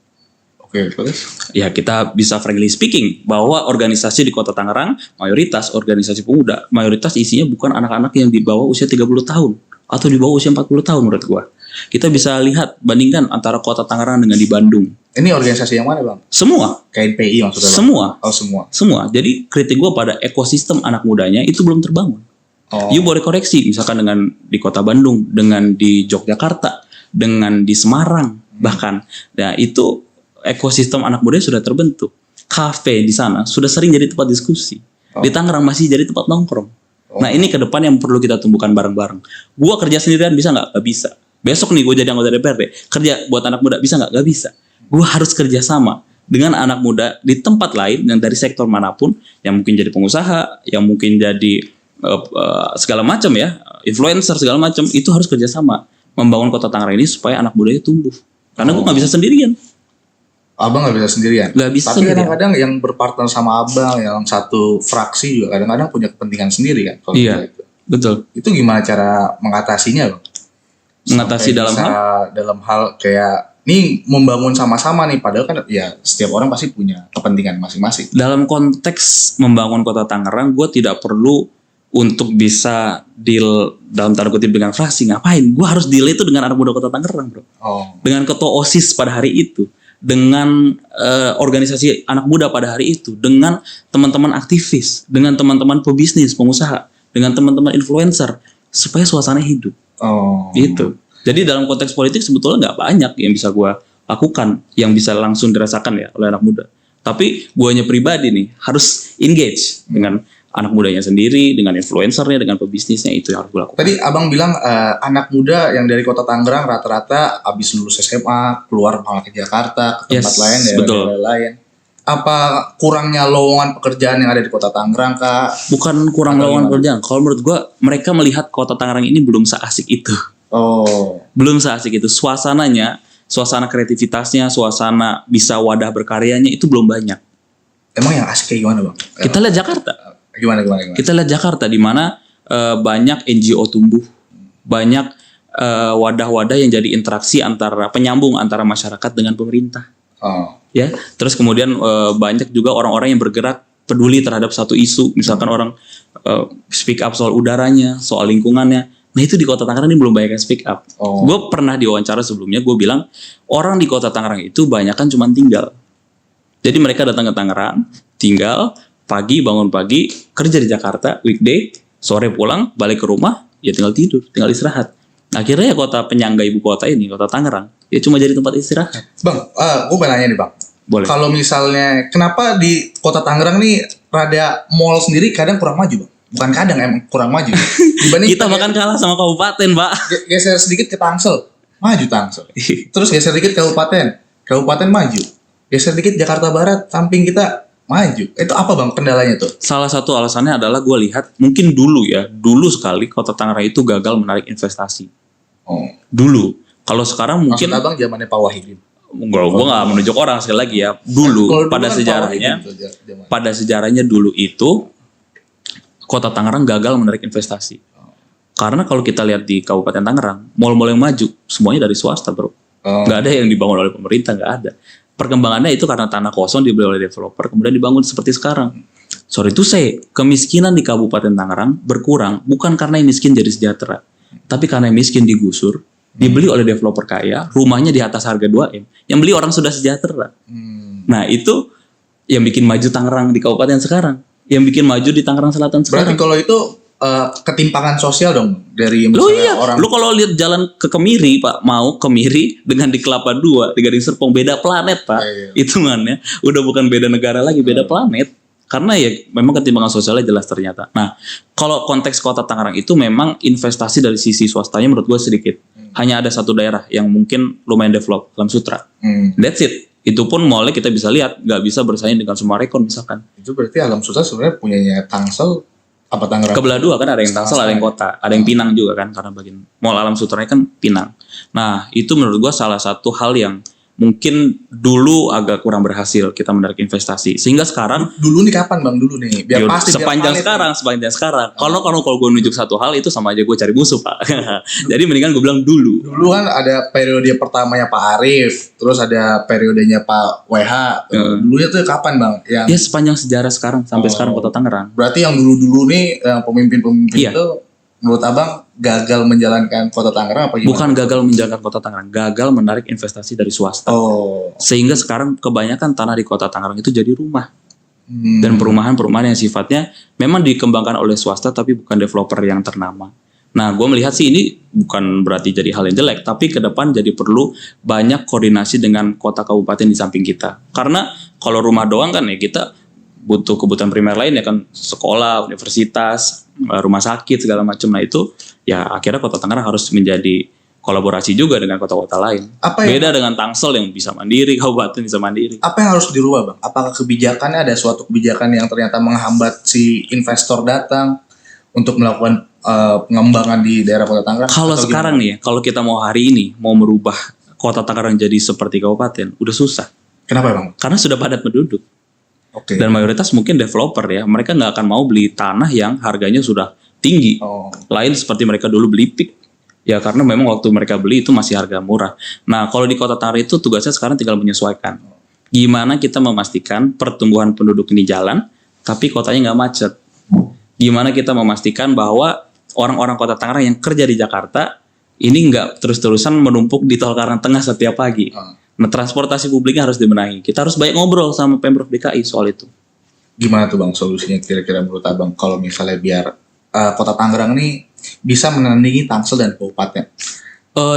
Terus? Ya kita bisa frankly speaking bahwa organisasi di Kota Tangerang mayoritas organisasi pemuda, mayoritas isinya bukan anak-anak yang di bawah usia 30 tahun atau di bawah usia 40 tahun menurut gua. Kita bisa lihat bandingkan antara Kota Tangerang dengan di Bandung. Ini organisasi yang mana bang? Semua. KNPI maksudnya bang? Semua. Oh semua. Jadi kritik gua pada ekosistem anak mudanya itu belum terbangun. You boleh koreksi misalkan dengan di Kota Bandung, dengan di Yogyakarta, dengan di Semarang bahkan. Nah itu ekosistem anak muda sudah terbentuk. Kafe di sana sudah sering jadi tempat diskusi. Di Tangerang masih jadi tempat nongkrong. Nah ini ke depan yang perlu kita tumbuhkan bareng-bareng. Gua kerja sendirian bisa nggak? Gak bisa. Besok nih gue jadi anggota DPRD, kerja buat anak muda bisa nggak? Gak bisa. Gue harus kerja sama dengan anak muda di tempat lain yang dari sektor manapun, yang mungkin jadi pengusaha, yang mungkin jadi segala macam ya, influencer segala macam, itu harus kerja sama membangun Kota Tangerang ini supaya anak mudanya tumbuh. Karena gue nggak bisa sendirian. Abang nggak bisa sendirian. Gak bisa. Tapi kadang-kadang yang berpartner sama abang yang satu fraksi juga kadang-kadang punya kepentingan sendiri kan. Iya. Itu. Betul. Itu gimana cara mengatasinya bang? Mengatasi dalam hal kayak ini membangun sama-sama nih, padahal kan ya setiap orang pasti punya kepentingan masing-masing. Dalam konteks membangun Kota Tangerang, gue tidak perlu untuk bisa deal dalam tanda kutip dengan fraksi. Ngapain? Gue harus deal itu dengan anak muda Kota Tangerang, bro. Dengan ketua OSIS pada hari itu, dengan organisasi anak muda pada hari itu, dengan teman-teman aktivis, dengan teman-teman pebisnis, pengusaha, dengan teman-teman influencer, supaya suasana hidup. Gitu. Jadi dalam konteks politik sebetulnya nggak banyak yang bisa gue lakukan, yang bisa langsung dirasakan ya oleh anak muda. Tapi guanya pribadi nih harus engage dengan anak mudanya sendiri, dengan influencernya, dengan pebisnisnya, itu yang harus gue lakukan. Tadi abang bilang anak muda yang dari Kota Tangerang rata-rata abis lulus SMA keluar malah ke Jakarta, ke tempat lain, daerah lain. Apa kurangnya lowongan pekerjaan yang ada di Kota Tangerang kak? Bukan kurang lowongan pekerjaan. Kalau menurut gue mereka melihat Kota Tangerang ini belum seasik itu. Belum seasik itu. Suasananya, suasana kreativitasnya, suasana bisa wadah berkaryanya itu belum banyak. Emang yang asik kayak gimana bang? Kita lihat Jakarta. Gimana? Kita lihat Jakarta di mana banyak NGO tumbuh, banyak wadah-wadah yang jadi interaksi antara penyambung antara masyarakat dengan pemerintah. Ya, terus kemudian banyak juga orang-orang yang bergerak peduli terhadap satu isu, misalkan orang speak up soal udaranya, soal lingkungannya. Nah itu di Kota Tangerang ini belum banyak yang speak up. Gue pernah diwawancara sebelumnya, gue bilang orang di Kota Tangerang itu banyak kan cuma tinggal. Jadi mereka datang ke Tangerang, tinggal, pagi bangun pagi, kerja di Jakarta, weekday, sore pulang, balik ke rumah, ya tinggal tidur, tinggal istirahat. Akhirnya ya kota penyangga ibu kota ini, Kota Tangerang, ya cuma jadi tempat istirahat. Bang, gue mau nanya nih bang. Boleh. Kalau misalnya, kenapa di Kota Tangerang nih rada mall sendiri kadang kurang maju bang? Bukan kadang, emang kurang maju. Dibanding Kita bahkan kalah sama kabupaten, Pak. Geser sedikit ke Tangsel, maju Tangsel. Terus geser dikit kabupaten maju. Geser dikit Jakarta Barat, samping kita maju. Itu apa bang kendalanya tuh? Salah satu alasannya adalah gue lihat mungkin dulu sekali Kota Tangerang itu gagal menarik investasi. Dulu. Kalau sekarang mungkin maksud abang zamannya Pak Wahidin. gue nggak menunjuk orang sekali lagi ya. Dulu pada kan sejarahnya, dulu itu Kota Tangerang gagal menarik investasi. Karena kalau kita lihat di Kabupaten Tangerang, mal-mal yang maju semuanya dari swasta, bro. Nggak ada yang dibangun oleh pemerintah, nggak ada. Perkembangannya itu karena tanah kosong dibeli oleh developer, kemudian dibangun seperti sekarang. Sorry to say, kemiskinan di Kabupaten Tangerang berkurang bukan karena yang miskin jadi sejahtera, tapi karena yang miskin digusur, dibeli oleh developer kaya, rumahnya di atas harga 2M, yang beli orang sudah sejahtera. Nah itu yang bikin maju Tangerang di Kabupaten sekarang, yang bikin maju di Tangerang Selatan sekarang. Berarti kalau itu ketimpangan sosial dong dari orang. Lu kalau lihat jalan ke Kemiri, Pak, mau Kemiri dengan di Kelapa 2, di Gading Serpong, beda planet, Pak. Hitungannya udah bukan beda negara lagi, beda planet. Karena ya memang ketimpangan sosialnya jelas ternyata. Nah, kalau konteks Kota Tangerang itu memang investasi dari sisi swastanya menurut gue sedikit. Hanya ada satu daerah yang mungkin lumayan develop, Alam Sutra. That's it. Itu pun mallnya kita bisa lihat nggak bisa bersaing dengan semua rekon misalkan. Itu berarti Alam Sutra sebenarnya punyanya Tangsel apa Tangerang? Kebelah dua kan, ada yang Tangsel, ada yang kota, ada yang Pinang juga kan, karena bagian mall Alam Sutra kan Pinang. Nah itu menurut gue salah satu hal yang mungkin dulu agak kurang berhasil kita menarik investasi, sehingga sekarang dulu nih kapan bang dulu nih biar pasti sepanjang sekarang kalau gue nunjuk satu hal itu sama aja gue cari musuh, Pak. Jadi mendingan gue bilang dulu kan ada periode pertamanya Pak Arief, terus ada periodenya Pak WH. Dulunya tuh kapan bang? Ya sepanjang sejarah sekarang sampai sekarang Kota Tangerang. Berarti yang dulu nih pemimpin itu menurut abang gagal menjalankan Kota Tangerang apa gimana? Bukan gagal menjalankan Kota Tangerang, gagal menarik investasi dari swasta. Sehingga sekarang kebanyakan tanah di Kota Tangerang itu jadi rumah. Dan perumahan-perumahan yang sifatnya memang dikembangkan oleh swasta tapi bukan developer yang ternama. Nah, gue melihat sih ini bukan berarti jadi hal yang jelek, tapi ke depan jadi perlu banyak koordinasi dengan kota kabupaten di samping kita. Karena kalau rumah doang kan ya kita butuh kebutuhan primer lain ya kan, sekolah, universitas, rumah sakit segala macam. Nah itu ya akhirnya Kota Tangerang harus menjadi kolaborasi juga dengan kota-kota lain. Beda dengan Tangsel yang bisa mandiri, kabupaten bisa mandiri. Apa yang harus dirubah bang? Apakah kebijakannya ada suatu kebijakan yang ternyata menghambat si investor datang untuk melakukan pengembangan di daerah Kota Tangerang? Kalau sekarang nih ya, kalau kita mau hari ini mau merubah Kota Tangerang jadi seperti kabupaten, udah susah. Kenapa bang? Karena sudah padat penduduk. Dan mayoritas mungkin developer ya, mereka nggak akan mau beli tanah yang harganya sudah tinggi. Lain seperti mereka dulu beli PIK. Ya karena memang waktu mereka beli itu masih harga murah. Nah kalau di Kota Tangerang itu tugasnya sekarang tinggal menyesuaikan. Gimana kita memastikan pertumbuhan penduduk ini jalan, tapi kotanya nggak macet. Gimana kita memastikan bahwa orang-orang Kota Tangerang yang kerja di Jakarta ini nggak terus-terusan menumpuk di Tol Karang Tengah setiap pagi. Nah, transportasi publiknya harus dibenahi. Kita harus banyak ngobrol sama Pemprov DKI soal itu. Gimana tuh bang solusinya kira-kira menurut abang kalau misalnya biar Kota Tangerang ini bisa menandingi Tangsel dan kabupaten?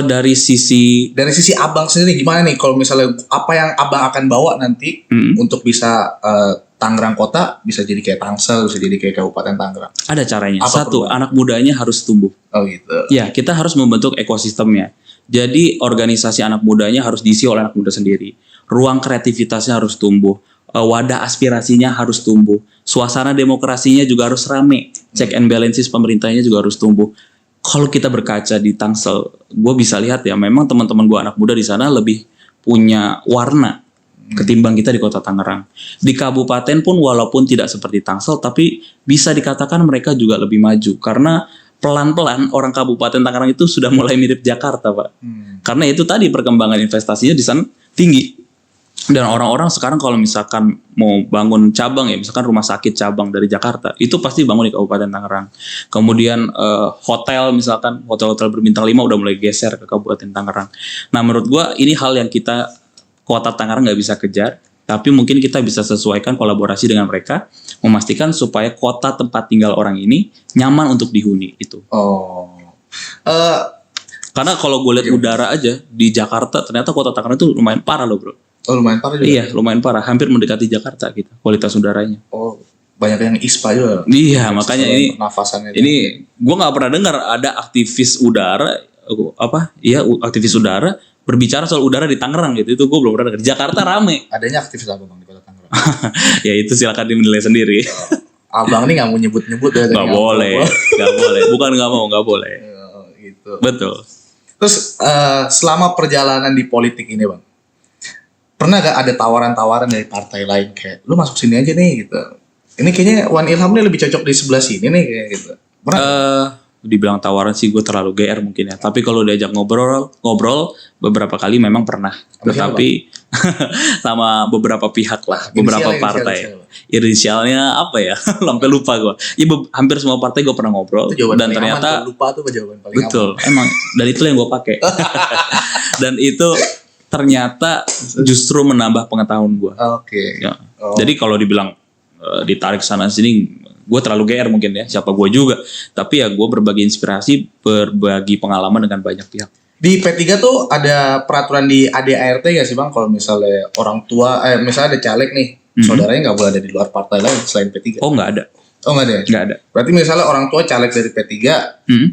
Dari sisi abang sendiri gimana nih kalau misalnya apa yang abang akan bawa nanti untuk bisa Tangerang kota bisa jadi kayak Tangsel, bisa jadi kayak Kabupaten Tangerang? Ada caranya. Satu, anak mudanya harus tumbuh. Gitu. Ya, kita harus membentuk ekosistemnya. Jadi organisasi anak mudanya harus diisi oleh anak muda sendiri. Ruang kreativitasnya harus tumbuh. Wadah aspirasinya harus tumbuh. Suasana demokrasinya juga harus rame. Check and balances pemerintahnya juga harus tumbuh. Kalau kita berkaca di Tangsel, gue bisa lihat ya, memang teman-teman gue anak muda di sana lebih punya warna. ketimbang kita di kota Tangerang. Di kabupaten pun walaupun tidak seperti Tangsel, tapi bisa dikatakan mereka juga lebih maju karena pelan-pelan orang Kabupaten Tangerang itu sudah mulai mirip Jakarta, Pak. Karena itu tadi perkembangan investasinya di sana tinggi. Dan orang-orang sekarang kalau misalkan mau bangun cabang ya, misalkan rumah sakit cabang dari Jakarta, itu pasti bangun di Kabupaten Tangerang. Kemudian hotel misalkan, hotel-hotel berbintang 5 udah mulai geser ke Kabupaten Tangerang. Nah menurut gua ini hal yang kita kota Tangerang nggak bisa kejar, tapi mungkin kita bisa sesuaikan kolaborasi dengan mereka, memastikan supaya kota tempat tinggal orang ini nyaman untuk dihuni itu. Karena kalau gue lihat udara aja di Jakarta, ternyata kota Tangerang itu lumayan parah loh bro. Oh lumayan parah juga. Iya lumayan parah, hampir mendekati Jakarta gitu kualitas udaranya. Oh banyak yang ISPA juga. Iya makanya ini pernafasannya. Ini gue nggak pernah dengar ada aktivis udara aktivis udara berbicara soal udara di Tangerang gitu. Itu gue belum pernah dengar. Jakarta rame. Adanya aktivis apa bang di kota Tangerang? Ya itu silakan dinilai sendiri. Abang nih nggak mau nyebut-nyebut ya. Nggak boleh, nggak boleh. Bukan nggak mau, nggak boleh. Gitu. Betul. Terus selama perjalanan di politik ini bang, pernah gak ada tawaran-tawaran dari partai lain kayak lu masuk sini aja nih gitu? Ini kayaknya Wan Ilham nih lebih cocok di sebelah sini nih kayak gitu. Dibilang tawaran sih gue terlalu GR mungkin ya. Tapi kalau diajak ngobrol beberapa kali memang pernah. Tetapi sama beberapa pihak lah, beberapa partai. Inisialnya apa ya? Sampai lupa gue. Ya, hampir semua partai gue pernah ngobrol dan ternyata lupa tuh jawaban paling betul. Emang dan itu yang gue pakai. Dan itu ternyata justru menambah pengetahuan gue. Oke. Ya. Jadi kalau dibilang ditarik sana sini, gue terlalu GR mungkin ya. Siapa gue juga. Tapi ya gue berbagi inspirasi, berbagi pengalaman dengan banyak pihak. Di P3 tuh ada peraturan di ADART gak sih bang? Kalau misalnya orang tua, misalnya ada caleg nih, saudaranya nggak boleh ada di luar partai lain selain P3. Oh nggak ada. Oh nggak ada ya? Nggak ada. Berarti misalnya orang tua caleg dari P3,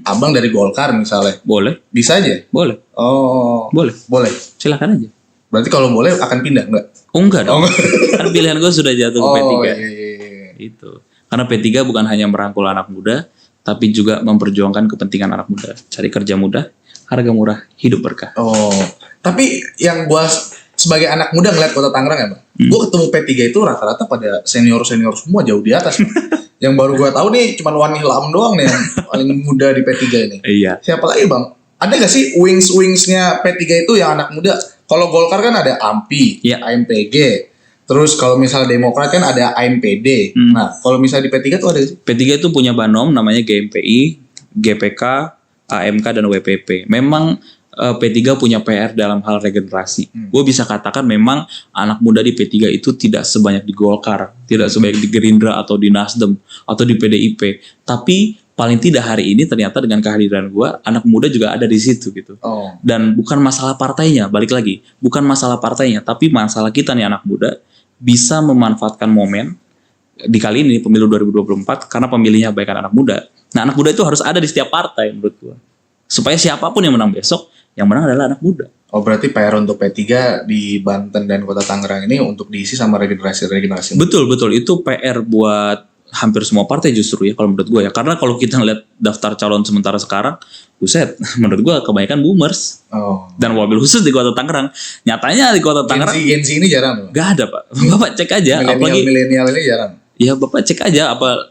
abang dari Golkar misalnya. Boleh. Bisa aja? Boleh. Oh. Boleh. Boleh. Silakan aja. Berarti kalau boleh akan pindah nggak? Oh enggak dong. Kan pilihan gue sudah jatuh ke P3. Iya. Itu. Karena P3 bukan hanya merangkul anak muda, tapi juga memperjuangkan kepentingan anak muda. Cari kerja mudah, harga murah, hidup berkah. Oh. Tapi yang gue sebagai anak muda ngeliat kota Tangerang ya bang, gue ketemu P3 itu rata-rata pada senior semua jauh di atas. Yang baru gue tahu nih cuma Wan Ilham doang nih yang paling muda di P3 ini. Iya. Siapa lagi bang? Ada gak sih wings-wingsnya P3 itu yang anak muda? Kalau Golkar kan ada AMPI, AMPG. Terus kalau misalnya Demokrat kan ada AMPD. Nah, kalau misalnya di P3 tuh ada sih? P3 itu punya banom namanya GMPI, GPK, AMK, dan WPP. Memang P3 punya PR dalam hal regenerasi. Gue bisa katakan memang anak muda di P3 itu tidak sebanyak di Golkar, tidak sebanyak di Gerindra atau di Nasdem atau di PDIP. Tapi paling tidak hari ini ternyata dengan kehadiran gue, anak muda juga ada di situ gitu. Dan bukan masalah partainya, balik lagi, bukan masalah partainya, tapi masalah kita nih anak muda bisa memanfaatkan momen di kali ini pemilu 2024 karena pemilihnya banyak anak muda. Nah anak muda itu harus ada di setiap partai menurut gue. Supaya siapapun yang menang besok, yang menang adalah anak muda. Oh berarti PR untuk P3 di Banten dan Kota Tangerang ini untuk diisi sama regenerasi. Betul itu PR buat hampir semua partai justru ya kalau menurut gue ya. Karena kalau kita ngeliat daftar calon sementara sekarang, buset, menurut gue kebanyakan boomers. Dan wabil khusus di Kota Tangerang. Nyatanya di Kota Tangerang Gen Z ini jarang loh. Gak ada pak. Bapak cek aja. Milenial ini jarang. Ya bapak cek aja apa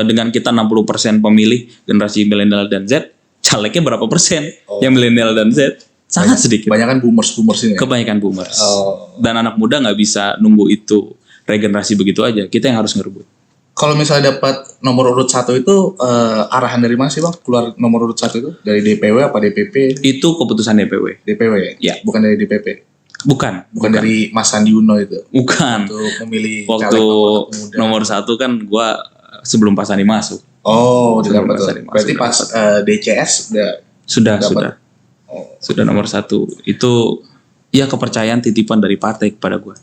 dengan kita 60% pemilih generasi milenial dan Z, calegnya berapa persen yang milenial dan Z? Sangat sedikit. Kebanyakan boomers ini. Kebanyakan boomers. Dan anak muda nggak bisa nunggu itu regenerasi begitu aja. Kita yang harus ngerebut. Kalau misalnya dapat nomor urut 1 itu arahan dari mana sih bang? Keluar nomor urut 1 itu dari DPW apa DPP? Itu keputusan DPW. DPW ya? Bukan dari DPP. Bukan dari Mas Sandi Uno itu. Bukan. Untuk memilih waktu nomor 1 kan gua sebelum Pak Sandi masuk. Oh, udah dapat. Berarti pas DCS sudah. Sudah nomor 1. Itu ya kepercayaan titipan dari partai kepada gua.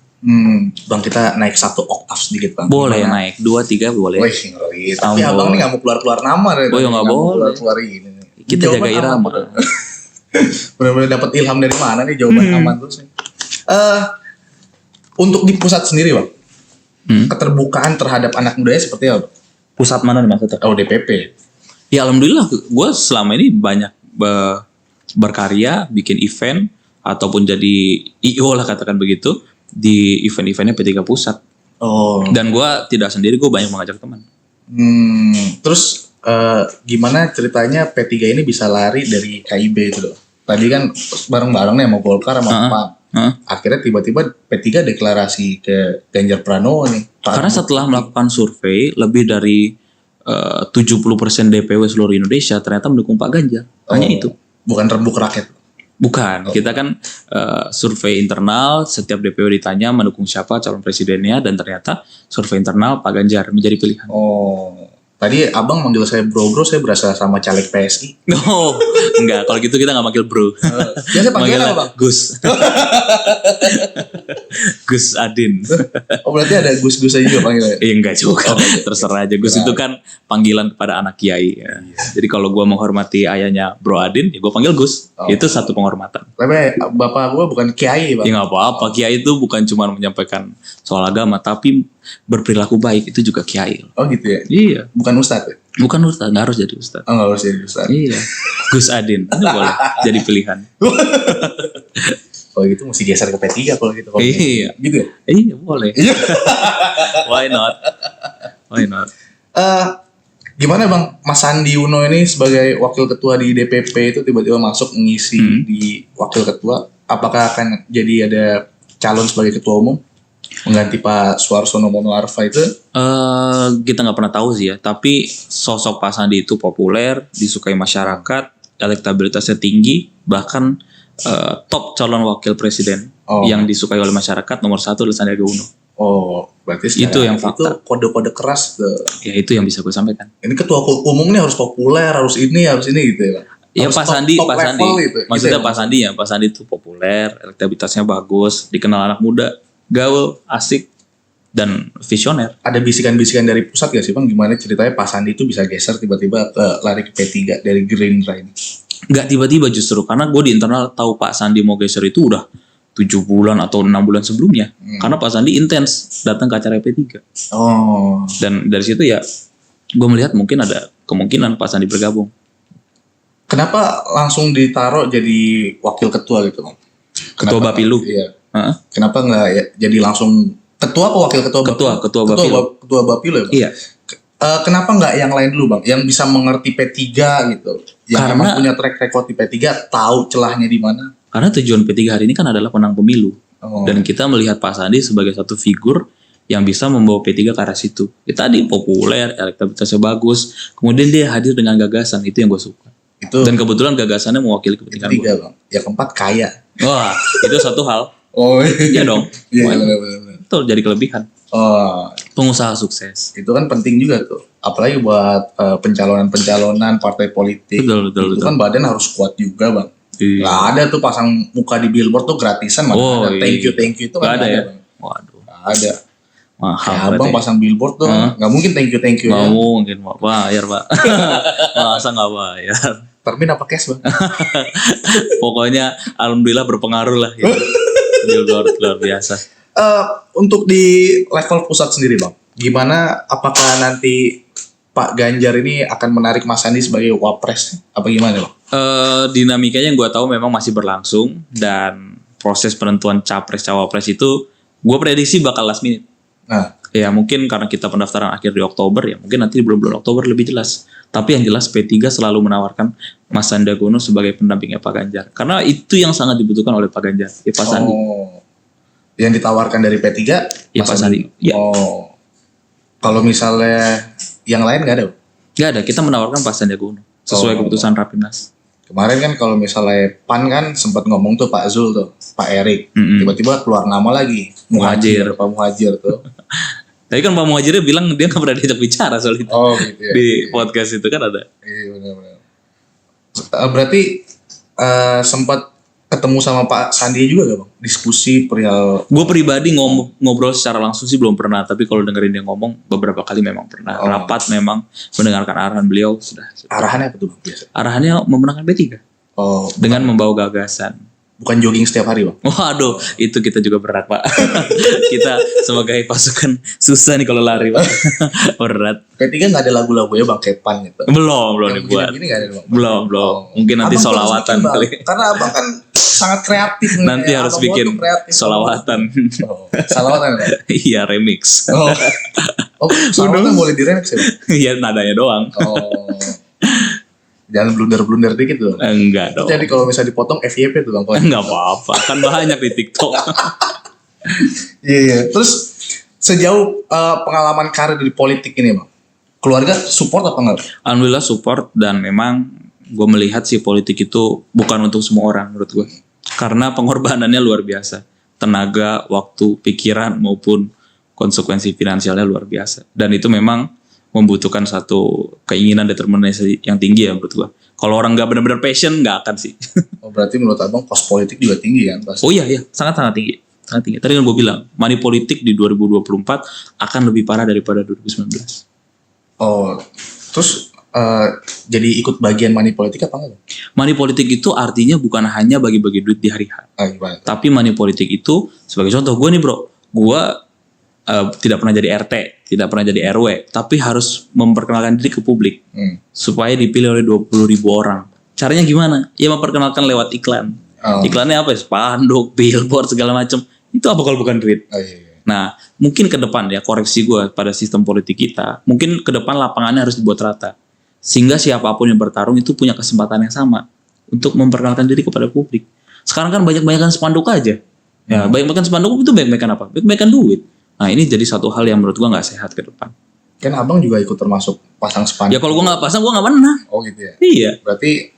Bang kita naik 1 oktav sedikit bang. Boleh naik 2, 3 boleh. Wih ngeri. Tapi abang nih nggak mau keluar nama deh. Oh ya nggak boleh. Keluar ini. Kita jaga irama. Benar-benar dapat ilham dari mana nih jawaban aman terus nih. Untuk di pusat sendiri bang, keterbukaan terhadap anak mudanya seperti apa? Pusat mana nih maksudnya? DPP. Ya alhamdulillah, gue selama ini banyak berkarya, bikin event ataupun jadi IO lah katakan begitu di event-eventnya P3 Pusat. Oh. Dan gue tidak sendiri, gue banyak mengajak teman. Terus gimana ceritanya P3 ini bisa lari dari KIB itu loh? Tadi kan bareng-bareng nih sama Golkar sama PAN. Akhirnya tiba-tiba P3 deklarasi ke Ganjar Pranowo nih. Karena setelah melakukan survei, lebih dari 70% DPW seluruh Indonesia ternyata mendukung Pak Ganjar. Hanya itu. Bukan rembuk rakyat. Bukan. Kita kan survei internal, setiap DPW ditanya mendukung siapa calon presidennya, dan ternyata survei internal Pak Ganjar menjadi pilihan. Tadi abang manggil saya bro, saya berasa sama caleg PSI. Oh, enggak. Kalau gitu kita nggak manggil bro. Biasa panggilan apa bang? Gus. Gus Adin. Berarti ada Gus-Gus aja juga panggilannya? Iya enggak juga. Terserah aja. Gus itu kan panggilan kepada anak kiai. Ya. Jadi kalau gue menghormati ayahnya Bro Adin, ya gue panggil Gus. Itu satu penghormatan. Tapi bapak gue bukan kiai bang. Ya nggak apa-apa. Kiai itu bukan cuma menyampaikan soal agama, tapi berperilaku baik itu juga kiai. Oh gitu ya? Iya. Bukan ustadz ya? Bukan ustadz, nggak harus jadi ustadz. Oh nggak harus jadi ustadz. Iya. Gus Adin, itu boleh jadi pilihan. Kalau gitu mesti geser ke P3 kalau gitu. Iya. Gitu ya? Iya boleh. Why not? Why not? Gimana bang, Mas Sandi Uno ini sebagai wakil ketua di DPP itu tiba-tiba masuk mengisi di wakil ketua. Apakah akan jadi ada calon sebagai ketua umum? Mengganti Pak Suarsono Mono Arfa itu? Kita nggak pernah tahu sih ya. Tapi sosok Pak Sandi itu populer, disukai masyarakat, elektabilitasnya tinggi, bahkan top calon wakil presiden yang disukai oleh masyarakat nomor 1 adalah Sandiaga Uno. Berarti itu yang fakta. Itu kode-kode keras tuh. Ya itu yang bisa gue sampaikan. Ini ketua umum ini harus populer, harus ini gitu ya Pak. Ya Pak Sandi. Gitu. Maksudnya Pak Sandi ya, Pak Sandi itu populer, elektabilitasnya bagus, dikenal anak muda, gaul, asik, dan visioner. Ada bisikan-bisikan dari pusat gak sih Bang? Gimana ceritanya Pak Sandi itu bisa geser tiba-tiba lari ke P3 dari Gerindra ini? Gak tiba-tiba justru, karena gue di internal tahu Pak Sandi mau geser itu udah 7 bulan atau 6 bulan sebelumnya. Karena Pak Sandi intens datang ke acara P3. Dan dari situ ya gue melihat mungkin ada kemungkinan Pak Sandi bergabung. Kenapa langsung ditaruh jadi wakil ketua gitu Bang? Ketua Bapilu? Iya. Kenapa nggak ya, jadi langsung ketua apa wakil ketua Bapilu? Ketua Bapilu. Ketua Bapilu ya Bang? Iya. Kenapa nggak yang lain dulu Bang? Yang bisa mengerti P3 gitu. Yang memang punya track record di P3, tahu celahnya di mana. Karena tujuan P3 hari ini kan adalah menang pemilu. Dan kita melihat Pak Sandi sebagai satu figur yang bisa membawa P3 ke arah situ. Ya, tadi populer, elektabilitasnya bagus. Kemudian dia hadir dengan gagasan, itu yang gue suka. Dan kebetulan gagasannya mewakili kepentingan gue. Bang. Yang keempat kaya. Wah, itu satu hal. Iya dong. Iya benar-benar. Itu jadi kelebihan. Pengusaha sukses. Itu kan penting juga tuh. Apalagi buat pencalonan partai politik. Betul. Kan badan harus kuat juga Bang. Iya. Gak ada tuh pasang muka di billboard tuh gratisan. Ada thank you itu kan gak ada ya? Bang. Waduh. Gak ada. Mahal ya, abang pasang billboard tuh gak mungkin thank you Gak mungkin Pak. Bayar Pak. Masa gak bayar? Termin apa cash Bang? Pokoknya alhamdulillah berpengaruh lah ya. Billboard luar biasa. Untuk di level pusat sendiri Bang, gimana, apakah nanti Pak Ganjar ini akan menarik Mas Sandi sebagai wapres apa gimana Bang? Dinamikanya yang gue tahu memang masih berlangsung, dan proses penentuan capres cawapres itu gue prediksi bakal last minute. Ya mungkin karena kita pendaftaran akhir di Oktober, ya mungkin nanti di bulan Oktober lebih jelas. Tapi yang jelas P3 selalu menawarkan Mas Sandiaga Uno sebagai pendampingnya Pak Ganjar, karena itu yang sangat dibutuhkan oleh Pak Ganjar. Ya Pak Sandi. Yang ditawarkan dari P3 ya Pak Sandi. Ya. Kalau misalnya yang lain nggak ada? Nggak ada. Kita menawarkan Pak Sandiaga Uno sesuai keputusan Rapimnas. Kemarin kan kalau misalnya PAN kan sempat ngomong tuh Pak Zul tuh, Pak Erik, tiba-tiba keluar nama lagi, Pak Muhajir tuh. Tapi kan Pak Muhajir bilang dia nggak pernah diajak bicara soal itu. Gitu ya. Di podcast itu kan ada. Iya benar-benar. Berarti sempat ketemu sama Pak Sandi juga gak Bang? Diskusi perihal... Gue pribadi ngobrol secara langsung sih belum pernah. Tapi kalau dengerin dia ngomong beberapa kali memang pernah. Rapat memang mendengarkan arahan beliau. Sudah. Arahannya apa tuh biasa? Arahannya memenangkan P3. Dengan membawa gagasan. Bukan jogging setiap hari, Bang. Waduh, itu kita juga berat, Pak. Kita sebagai pasukan susah nih kalau lari, Pak. Berat. P3 nggak ada lagu-lagunya Bang Kepan gitu. Belum Yang dibuat. begini-begini nggak ada, Bang. Belum. Mungkin nanti Abang tuh harus solawatan bikin, Bang. kali. Karena Abang kan sangat kreatif nih. Nanti harus Abang bikin tuh kreatif. solawatan. Oh, salawatan, Bang. Iya, remix. Oh, salawatan boleh diremix ya, Bang? Iya, nadanya doang. Oh. Jangan blunder-blunder dikit dong. Enggak dong. Jadi kalau misalnya dipotong FYP tuh, Bang. Enggak apa-apa, kan banyak di TikTok. Iya. Terus sejauh pengalaman karir di politik ini, Bang, keluarga support apa enggak? Alhamdulillah support, dan memang gue melihat sih politik itu bukan untuk semua orang menurut gue. Karena pengorbanannya luar biasa. Tenaga, waktu, pikiran maupun konsekuensi finansialnya luar biasa. Dan itu memang membutuhkan satu keinginan determinasi yang tinggi ya menurut gua. Kalau orang nggak benar-benar passion, nggak akan sih. Oh, berarti menurut Abang kos politik juga tinggi kan pasti? Oh iya, sangat tinggi. Sangat tinggi. Tadi kan gue bilang, money politik di 2024 akan lebih parah daripada 2019. Oh, terus jadi ikut bagian money politik apa enggak? Money politik itu artinya bukan hanya bagi-bagi duit di hari H. Gimana? Tapi money politik itu, sebagai contoh gue nih bro, gue tidak pernah jadi RT, tidak pernah jadi RW, tapi harus memperkenalkan diri ke publik supaya dipilih oleh 20.000 orang. Caranya gimana? Ya memperkenalkan lewat iklan. Iklannya apa? Spanduk, billboard, segala macam. Itu apa kalau bukan duit? Iya. Nah, mungkin ke depan ya, koreksi gue pada sistem politik kita, mungkin ke depan lapangannya harus dibuat rata. Sehingga siapapun yang bertarung itu punya kesempatan yang sama untuk memperkenalkan diri kepada publik. Sekarang kan banyak-banyakan spanduk aja. Ya, banyak-banyakan spanduk itu banyak-banyakan apa? Banyak-banyakan duit. Nah, ini jadi satu hal yang menurut gua nggak sehat ke depan. Kan Abang juga ikut termasuk pasang spanduk. Ya kalau gua nggak pasang, gua nggak menang. Oh gitu ya? Iya. Berarti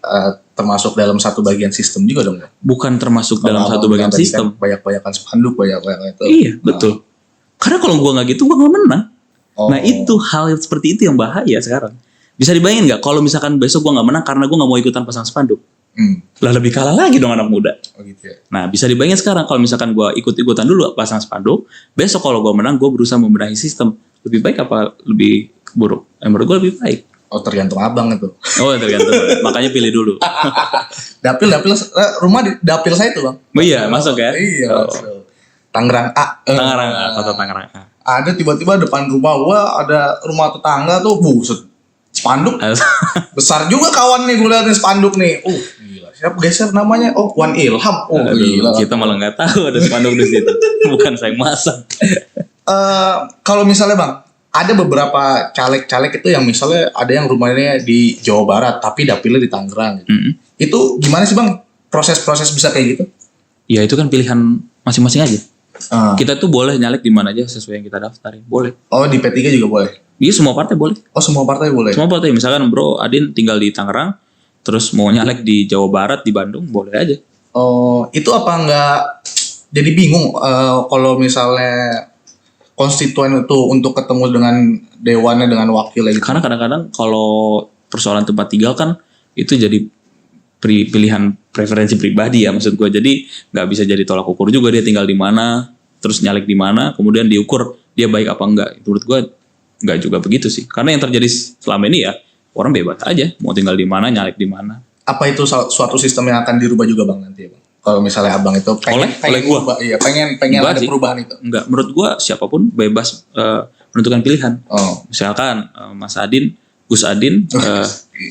termasuk dalam satu bagian sistem juga dong ya? Bukan termasuk Kalau dalam Abang satu bagian bilang tadi sistem. kan banyak-banyakan spanduk, banyak-banyak itu. Iya, betul. Karena kalau gua nggak gitu, gua nggak menang. Oh. Nah, itu hal seperti itu yang bahaya sekarang. Bisa dibayangin nggak kalau misalkan besok gua nggak menang karena gua nggak mau ikutan pasang spanduk? Lah lebih kalah lagi dong anak muda. Oh gitu ya. Nah, bisa dibayangin sekarang kalau misalkan gue ikut-ikutan dulu pasang spanduk, besok kalau gue menang, gue berusaha membenahi sistem. Lebih baik apa lebih buruk? Menurut gue lebih baik. Oh, tergantung Abang itu. Oh, tergantung. Makanya pilih dulu. Dapil rumah di dapil saya tuh, Bang. Oh iya, masuk ya? Iya, Oh. masuk. Tangerang A. Tangerang A, kota Tangerang A. Ada tiba-tiba depan rumah gua ada rumah tetangga tuh, buset. Spanduk besar juga kawan nih, gue liatin spanduk nih. Gila. Siapa geser namanya? Oh, Wan Ilham. Oh, Aduh, gila. kita malah nggak tahu ada spanduk di situ. Bukan saya masang. Kalau misalnya Bang, ada beberapa caleg-caleg itu yang misalnya ada yang rumahnya di Jawa Barat tapi dapilnya di Tangerang gitu. Itu gimana sih Bang proses-proses bisa kayak gitu? Ya itu kan pilihan masing-masing aja. Kita tuh boleh nyalek di mana aja sesuai yang kita daftarin. Boleh. Oh, di P3 juga boleh? Iya, semua partai boleh. Oh, semua partai boleh? Semua partai. Misalkan bro Adin tinggal di Tangerang, terus mau nyalek di Jawa Barat, di Bandung, boleh aja. Oh, itu apa enggak jadi bingung kalau misalnya konstituen itu untuk ketemu dengan dewannya, dengan wakilnya gitu? Karena kadang-kadang kalau persoalan tempat tinggal kan itu jadi pilihan preferensi pribadi ya maksud gue. Jadi nggak bisa jadi tolak ukur juga dia tinggal di mana, terus nyalek di mana, kemudian diukur dia baik apa enggak. Menurut gue nggak juga begitu sih. Karena yang terjadi selama ini ya orang bebas aja mau tinggal di mana, nyalek di mana. Apa itu suatu sistem yang akan dirubah juga Bang nanti ya Bang? Kalau misalnya Abang itu pengen gua. ubah, iya, pengen ada sih. perubahan itu. Enggak, menurut gue siapapun bebas menentukan pilihan. Oh. Misalkan Mas Adin, Gus Adin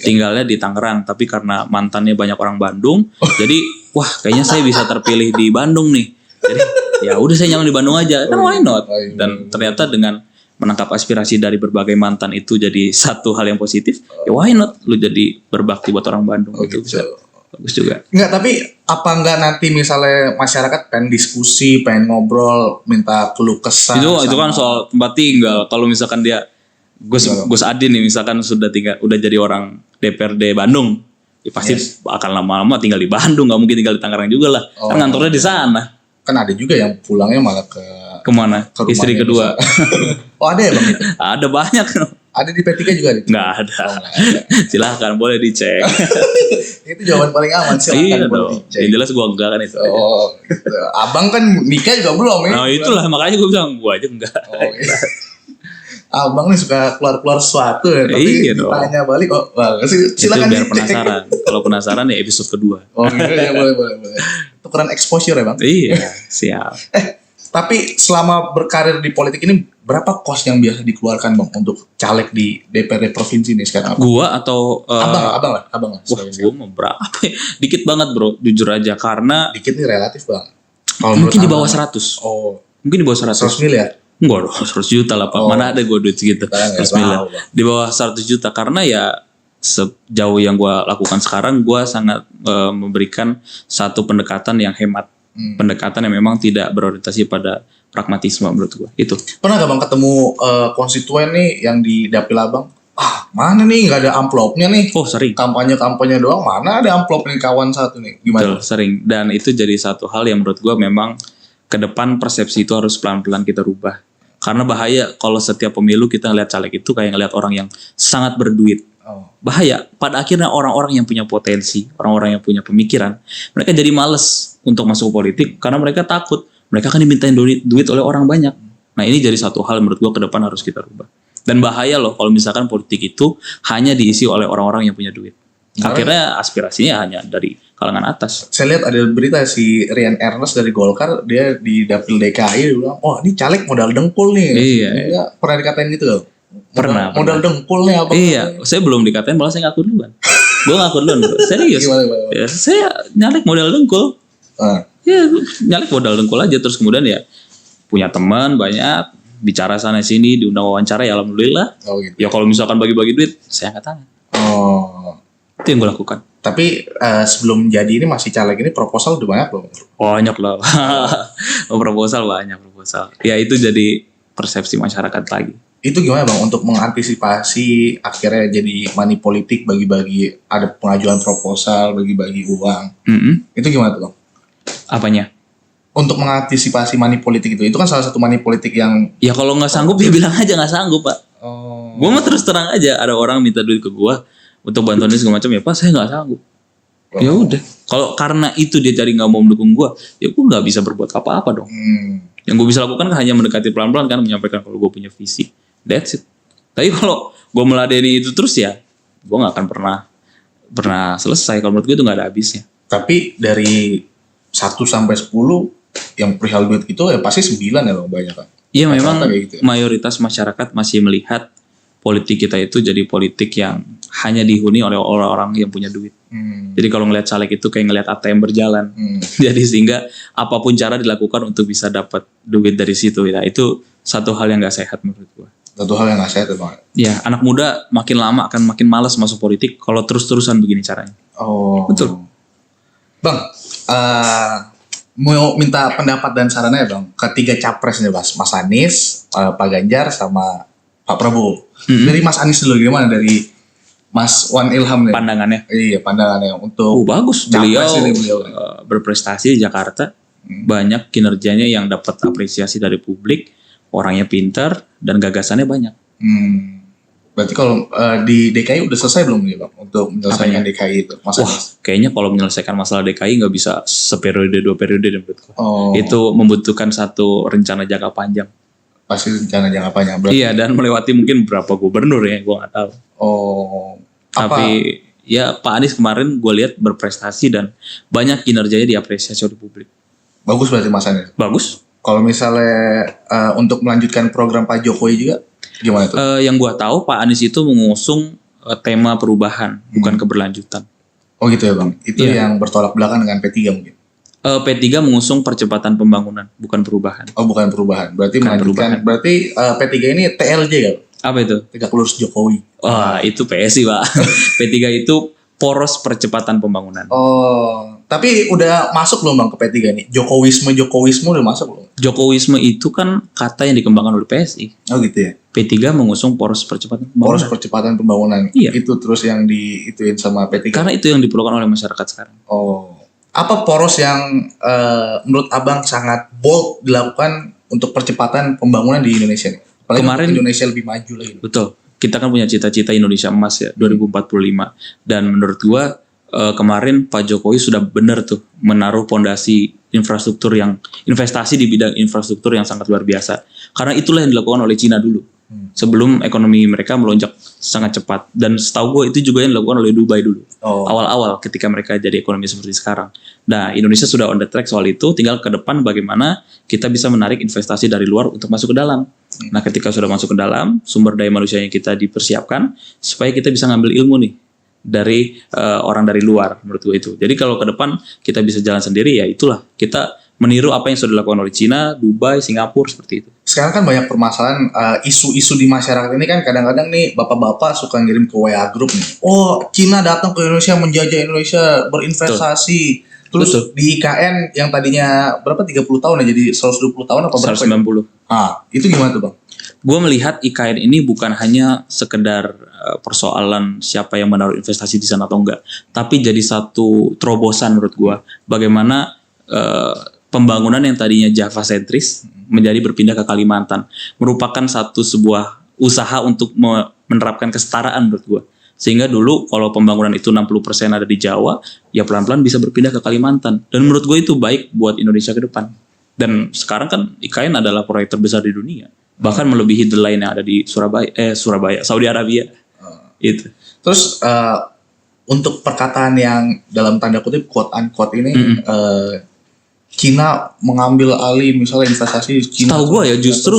tinggalnya di Tangerang, tapi karena mantannya banyak orang Bandung, jadi wah kayaknya saya bisa terpilih di Bandung nih. Jadi ya udah saya nyalon di Bandung aja, kan why not? Dan ternyata dengan menangkap aspirasi dari berbagai mantan itu jadi satu hal yang positif, ya why not lu jadi berbakti buat orang Bandung. Itu bisa bagus juga. Enggak, tapi apa enggak nanti misalnya masyarakat pengen diskusi, pengen ngobrol, minta keluh kesah? Itu kan soal tempat tinggal. Kalau misalkan dia Gus Adin nih misalkan udah jadi orang DPRD Bandung, ya pasti akan lama-lama tinggal di Bandung, nggak mungkin tinggal di Tangerang juga lah. Kan kantornya di sana. Kan ada juga yang pulangnya malah kemana? ke Istri kedua. Oh, ada ya Bang itu? Ada banyak. Ada di P3 juga? Nggak ada. Silahkan boleh dicek. Itu jawaban paling aman, silahkan boleh dicek. Yang jelas gue enggak kan itu. Oh, gitu. Abang kan nikah juga belum ya? Nah itulah makanya gue bilang gue aja enggak. Oh, iya. Abang nih suka keluar-keluar sesuatu ya, tapi Iya dong. ditanya balik, oh bagus. Itu Silakan biar dicek. penasaran. Kalau penasaran ya episode kedua. Oh gitu ya, boleh. Tukeran exposure ya bang. Iya, siap. Tapi selama berkarir di politik ini, berapa kos yang biasa dikeluarkan bang untuk caleg di DPRD provinsi ini sekarang? Gua atau Abang lah. wah, gua mau berapa? Dikit banget bro, jujur aja karena Dikit nih relatif bang. Kalau mungkin menurut di bawah abang, 100. Oh, Mungkin di bawah 100. 100 miliar. Enggak dong, 100 juta lah Pak. Oh. Mana ada gue duit segitu. Saya nggak 100 miliar. tahu, Bang. Di bawah 100 juta karena ya sejauh yang gue lakukan sekarang gue sangat memberikan satu pendekatan yang hemat. Pendekatan yang memang tidak berorientasi pada pragmatisme menurut gue. Itu. Pernah gak bang ketemu konstituen nih yang di dapil abang? Mana nih nggak ada amplopnya nih? Oh, sering. Kampanye doang, mana ada amplop nih kawan satu nih? Gimana? Betul, sering. Dan itu jadi satu hal yang menurut gue memang ke depan persepsi itu harus pelan-pelan kita rubah. Karena bahaya kalau setiap pemilu kita ngeliat caleg itu kayak ngeliat orang yang sangat berduit. Oh. Bahaya. Pada akhirnya orang-orang yang punya potensi, orang-orang yang punya pemikiran, mereka jadi males untuk masuk ke politik karena mereka takut mereka akan dimintain duit oleh orang banyak. Nah ini jadi satu hal menurut gua ke depan harus kita rubah. Dan bahaya loh kalau misalkan politik itu hanya diisi oleh orang-orang yang punya duit. Akhirnya aspirasinya hanya dari kalangan atas. Saya lihat ada berita si Rian Ernest dari Golkar, dia di dapil DKI dia bilang, oh ini caleg modal dengkul nih. Iya. Dia pernah dikatain gitu loh. Pernah. Modal dengkul nih abang. Iya, saya belum dikatain malah saya ngaku duluan. Gue ngaku duluan, bro. Serius. Gimana? Ya, saya nyalek modal dengkul. Ya, nyalek modal dengkul aja. Terus kemudian ya punya teman banyak, bicara sana sini, diundang wawancara ya alhamdulillah. Oh gitu. Ya kalau misalkan bagi-bagi duit, saya angkat tangan. Oh. Itu yang gue lakukan. Tapi sebelum jadi ini masih caleg ini proposal udah banyak loh. Banyak lah. proposal. Ya itu jadi persepsi masyarakat lagi. Itu gimana bang untuk mengantisipasi akhirnya jadi money politik, bagi-bagi ada pengajuan proposal, bagi-bagi uang. Itu gimana tuh bang? Apanya? Untuk mengantisipasi money politik itu kan salah satu money politik yang Ya kalau nggak sanggup ya bilang aja nggak sanggup Pak. oh, Gue mah terus terang aja, ada orang minta duit ke gue untuk bantuan ini segala macam, ya Pak saya nggak sanggup. Ya udah, kalau karena itu dia cari nggak mau mendukung gue, ya gue nggak bisa berbuat apa-apa dong. Yang gue bisa lakukan kan hanya mendekati pelan-pelan kan, menyampaikan kalau gue punya visi, that's it. Tapi kalau gue meladeni itu terus ya, gue nggak akan pernah selesai. Kalau menurut gue itu nggak ada habisnya. Tapi dari 1 sampai 10 yang perihal duit itu ya pasti 9 ya bang, banyak kan. Iya memang Rata-rata kayak gitu ya. mayoritas masyarakat masih melihat politik kita itu jadi politik yang hanya dihuni oleh orang-orang yang punya duit. Jadi kalau ngelihat caleg itu kayak ngelihat ATM berjalan. Jadi sehingga apapun cara dilakukan untuk bisa dapat duit dari situ. Ya itu satu hal yang nggak sehat menurut gua. Satu hal yang nggak sehat bang. Ya anak muda makin lama akan makin malas masuk politik kalau terus-terusan begini caranya. Oh. Betul. Bang, mau minta pendapat dan sarannya bang. Ketiga capres nih Mas Anies, Pak Ganjar sama Pak Prabowo. Dari Mas Anies dulu gimana, dari Mas Wan Ilham nih? Pandangannya. Iya pandangannya untuk Bagus. capres ini beliau. Berprestasi di Jakarta. Banyak kinerjanya yang dapat apresiasi dari publik. Orangnya pintar dan gagasannya banyak. Berarti kalau di DKI udah selesai belum nih bang untuk menyelesaikan DKI itu? Mas Wah, Anies? kayaknya kalau menyelesaikan masalah DKI nggak bisa seperiode 2 periode menurutku. Oh, Itu membutuhkan satu rencana jangka panjang. pasti rencana jangka panjang. Berarti, Iya, dan melewati mungkin berapa gubernur ya, gue nggak tahu. oh, Tapi ya Pak Anies kemarin gue lihat berprestasi dan banyak kinerjanya diapresiasi oleh publik. bagus berarti Mas Anies. Bagus. Kalau misalnya untuk melanjutkan program Pak Jokowi juga gimana tuh? Yang gue tahu Pak Anies itu mengusung tema perubahan, bukan keberlanjutan. Oh gitu ya bang. Itu Iya. yang bertolak belakang dengan P3 mungkin. P3 mengusung percepatan pembangunan, bukan perubahan. Oh bukan perubahan. Berarti Bukan melanjutkan. perubahan. Berarti P3 ini TLJ kan? Apa itu? Tegak lurus Jokowi. Wah, itu PSI Pak. P3 itu poros percepatan pembangunan. Oh, tapi udah masuk belum bang ke P3 nih? Jokowisme udah masuk belum? Jokowisme itu kan kata yang dikembangkan oleh PSI. Oh gitu ya. P3 mengusung poros percepatan Poros pembangunan. percepatan pembangunan. Iya. Itu terus yang diituin sama P3. Karena itu yang diperlukan oleh masyarakat sekarang. Oh, apa poros yang menurut abang sangat bold dilakukan untuk percepatan pembangunan di Indonesia nih? Apalagi Kemarin- untuk Indonesia lebih maju lagi. Betul. Kita kan punya cita-cita Indonesia emas ya 2045. Dan menurut gua kemarin Pak Jokowi sudah benar tuh menaruh pondasi infrastruktur yang investasi di bidang infrastruktur yang sangat luar biasa. Karena itulah yang dilakukan oleh Cina dulu. sebelum ekonomi mereka melonjak sangat cepat. Dan setahu gue itu juga yang dilakukan oleh Dubai dulu. Awal-awal ketika mereka jadi ekonomi seperti sekarang. Nah, Indonesia sudah on the track soal itu, tinggal ke depan bagaimana kita bisa menarik investasi dari luar untuk masuk ke dalam. Nah, ketika sudah masuk ke dalam, sumber daya manusianya kita dipersiapkan supaya kita bisa ngambil ilmu nih dari orang dari luar, menurut gue itu. Jadi kalau ke depan kita bisa jalan sendiri, ya itulah kita meniru apa yang sudah dilakukan oleh Cina, Dubai, Singapura, seperti itu. Sekarang kan banyak permasalahan, isu-isu di masyarakat ini kan kadang-kadang nih bapak-bapak suka ngirim ke WA group nih. Oh, Cina datang ke Indonesia, menjajah Indonesia, berinvestasi. Terus di IKN yang tadinya berapa 30 tahun ya jadi 120 tahun apa berapa? 190. Itu gimana tuh, Bang? Gue melihat IKN ini bukan hanya sekedar persoalan siapa yang menaruh investasi di sana atau enggak, tapi jadi satu terobosan menurut gue. Bagaimana pembangunan yang tadinya Java sentris menjadi berpindah ke Kalimantan, merupakan sebuah usaha untuk menerapkan kesetaraan menurut gue. Sehingga dulu kalau pembangunan itu 60% ada di Jawa, ya pelan-pelan bisa berpindah ke Kalimantan. Dan menurut gue itu baik buat Indonesia ke depan. Dan sekarang kan IKN adalah proyek terbesar di dunia, bahkan melebihi The Line yang ada di Surabaya, Saudi Arabia. Itu. Terus untuk perkataan yang dalam tanda kutip quote unquote ini, Cina mengambil alih misalnya investasi Cina. Tahu gue ya, justru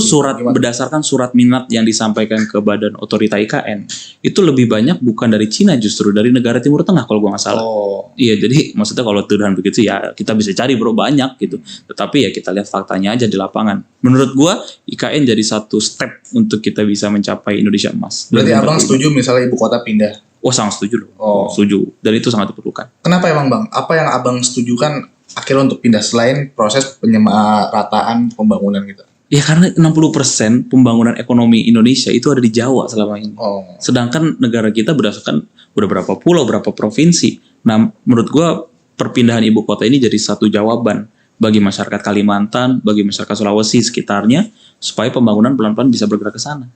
berdasarkan surat minat yang disampaikan ke Badan Otorita IKN itu lebih banyak bukan dari Cina, justru dari negara Timur Tengah kalau gue nggak salah. Iya, jadi maksudnya kalau tuduhan begitu ya kita bisa cari bro banyak gitu. Tetapi ya kita lihat faktanya aja di lapangan. Menurut gue IKN jadi satu step untuk kita bisa mencapai Indonesia emas. Berarti abang setuju misalnya ibu kota pindah? Oh, sangat setuju loh. Setuju. Dan itu sangat diperlukan. Kenapa emang bang? Apa yang abang setujukan akhirnya untuk pindah selain proses penyemarataan pembangunan gitu? Ya karena 60% pembangunan ekonomi Indonesia itu ada di Jawa selama ini. Sedangkan negara kita berdasarkan udah berapa pulau, berapa provinsi. Nah, menurut gua perpindahan ibu kota ini jadi satu jawaban bagi masyarakat Kalimantan, bagi masyarakat Sulawesi sekitarnya, supaya pembangunan pelan-pelan bisa bergerak ke sana.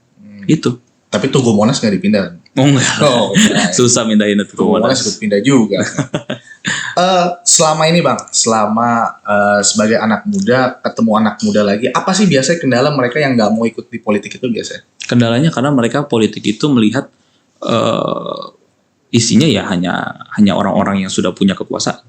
Itu. Tapi Tugu Monas nggak dipindah? Enggak. Susah mindahin Tugu Monas pindah juga. Selama ini bang, sebagai anak muda ketemu anak muda lagi, apa sih biasanya kendala mereka yang nggak mau ikut di politik itu biasanya? Kendalanya karena mereka politik itu melihat isinya ya hanya orang-orang yang sudah punya kekuasaan,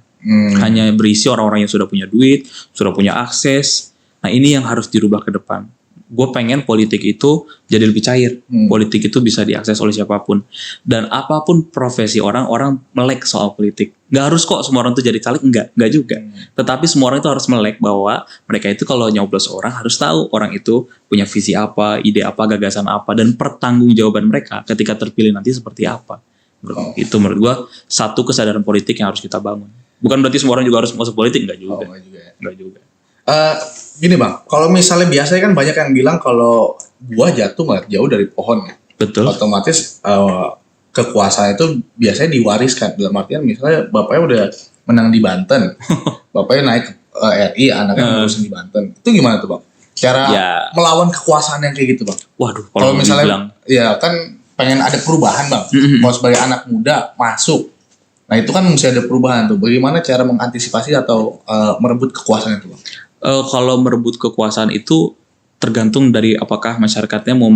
hanya berisi orang-orang yang sudah punya duit, sudah punya akses. Nah ini yang harus dirubah ke depan. Gue pengen politik itu jadi lebih cair. Politik itu bisa diakses oleh siapapun. Dan apapun profesi orang melek soal politik. Gak harus kok semua orang itu jadi caleg, enggak juga. Tetapi semua orang itu harus melek bahwa mereka itu kalau nyoblos orang harus tahu orang itu punya visi apa, ide apa, gagasan apa, dan pertanggungjawaban mereka ketika terpilih nanti seperti apa. Itu menurut gue satu kesadaran politik yang harus kita bangun. Bukan berarti semua orang juga harus masuk politik, enggak juga. Enggak juga. Gini bang, kalau misalnya biasanya kan banyak yang bilang kalau buah jatuh nggak jauh dari pohon, betul. Otomatis kekuasaan itu biasanya diwariskan. Dalam artian misalnya bapaknya udah menang di Banten, bapaknya naik RI, anaknya ngurusin di Banten. Itu gimana tuh bang? Cara melawan kekuasaan yang kayak gitu bang? Waduh, kalau misalnya ya kan pengen ada perubahan bang, mau sebagai anak muda masuk. Nah itu kan mesti ada perubahan tuh. Bagaimana cara mengantisipasi atau merebut kekuasaan itu bang? Kalau merebut kekuasaan itu tergantung dari apakah masyarakatnya mau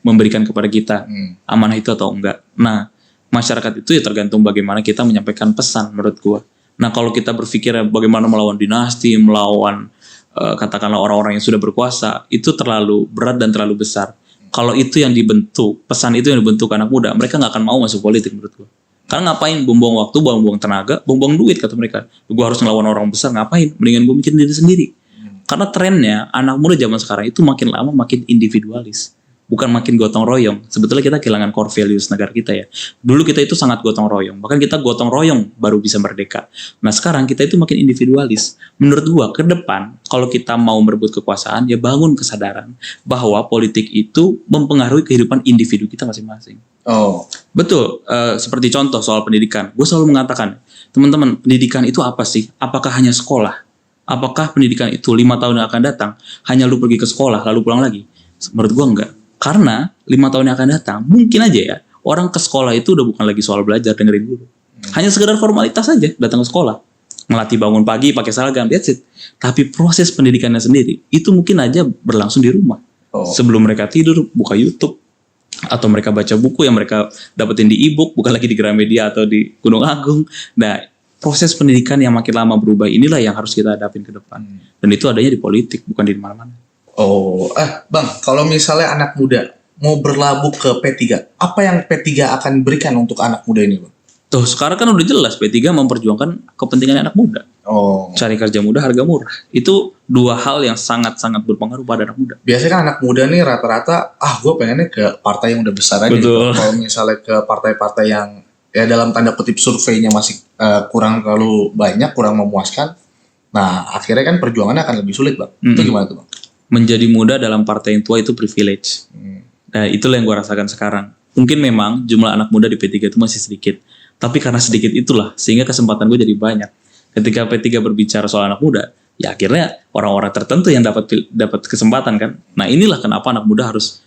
memberikan kepada kita amanah itu atau enggak. Nah, masyarakat itu ya tergantung bagaimana kita menyampaikan pesan menurut gua. Nah, kalau kita berpikir bagaimana melawan dinasti, melawan katakanlah orang-orang yang sudah berkuasa, itu terlalu berat dan terlalu besar. Kalau itu yang dibentuk, pesan itu yang dibentuk anak muda, mereka nggak akan mau masuk politik menurut gua. Karena ngapain buang-buang waktu, buang-buang tenaga, buang-buang duit kata mereka. Gua harus ngelawan orang besar, ngapain? Mendingan gua mikirin diri sendiri. Karena trennya anak muda zaman sekarang itu makin lama makin individualis, bukan makin gotong royong. Sebetulnya kita kehilangan core values negara kita ya. Dulu kita itu sangat gotong royong, bahkan kita gotong royong baru bisa merdeka. Nah sekarang kita itu makin individualis. Menurut gua ke depan kalau kita mau merebut kekuasaan ya bangun kesadaran bahwa politik itu mempengaruhi kehidupan individu kita masing-masing. Betul. Seperti contoh soal pendidikan, gue selalu mengatakan teman-teman, pendidikan itu apa sih? Apakah hanya sekolah? Apakah pendidikan itu 5 tahun yang akan datang hanya lu pergi ke sekolah lalu pulang lagi? Menurut gua enggak. Karena 5 tahun yang akan datang mungkin aja ya orang ke sekolah itu udah bukan lagi soal belajar dengerin guru. Hanya sekedar formalitas aja datang ke sekolah. Ngelatih bangun pagi pakai seragam, that's it. Tapi proses pendidikannya sendiri itu mungkin aja berlangsung di rumah. Oh. Sebelum mereka tidur, buka YouTube. Atau mereka baca buku yang mereka dapetin di e-book, bukan lagi di Gramedia atau di Gunung Agung. Nah, proses pendidikan yang makin lama berubah inilah yang harus kita hadapin ke depan. Dan itu adanya di politik, bukan di mana-mana. Oh, Bang, kalau misalnya anak muda mau berlabuh ke P3, apa yang P3 akan berikan untuk anak muda ini, Bang? Tuh, sekarang kan udah jelas P3 memperjuangkan kepentingan anak muda. Oh. Cari kerja mudah, harga murah. Itu dua hal yang sangat-sangat berpengaruh pada anak muda. Biasanya kan anak muda nih rata-rata, gue pengennya ke partai yang udah besar aja. Betul. Kalau misalnya ke partai-partai yang ya dalam tanda kutip surveinya masih kurang terlalu banyak, kurang memuaskan. Nah, akhirnya kan perjuangannya akan lebih sulit, Bang. Itu gimana tuh, Bang? Menjadi muda dalam partai yang tua itu privilege. Nah, itulah yang gue rasakan sekarang. Mungkin memang jumlah anak muda di P3 itu masih sedikit. Tapi karena sedikit itulah, sehingga kesempatan gue jadi banyak. Ketika P3 berbicara soal anak muda, ya akhirnya orang-orang tertentu yang dapat kesempatan kan. Nah, inilah kenapa anak muda harus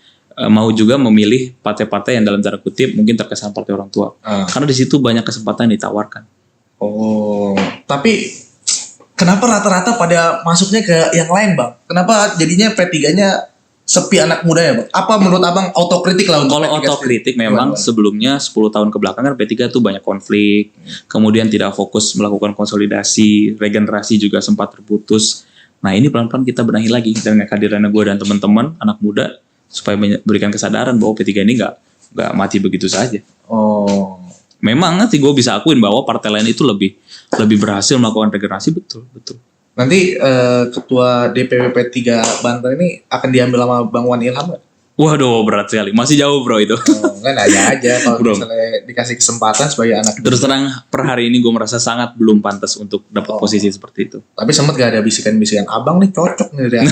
mau juga memilih partai-partai yang dalam tanda kutip mungkin terkesan partai orang tua. Karena di situ banyak kesempatan yang ditawarkan. Oh, tapi kenapa rata-rata pada masuknya ke yang lain, Bang? Kenapa jadinya P3-nya sepi anak muda ya, Bang? Apa menurut Abang autokritik lah untuk Kalau P3 autokritik sendiri? memang Gimana? sebelumnya 10 tahun ke belakang kan P3 tuh banyak konflik, kemudian tidak fokus melakukan konsolidasi, regenerasi juga sempat terputus. Nah, ini pelan-pelan kita benahi lagi dengan kehadiran gue dan teman-teman anak muda supaya memberikan kesadaran bahwa P3 ini nggak mati begitu saja. Oh. Memang nanti gue bisa akuin bahwa partai lain itu lebih berhasil melakukan regenerasi, betul. Nanti ketua DPW P3 Banten ini akan diambil sama Bang Wan Ilham nggak? Waduh, berat sekali. Masih jauh bro itu. Kan nanya aja kalau Bro. misalnya dikasih kesempatan sebagai anak Terus muda. terang per hari ini gue merasa sangat belum pantas untuk dapat posisi seperti itu. Tapi sempat gak ada bisikan-bisikan, abang nih cocok nih dari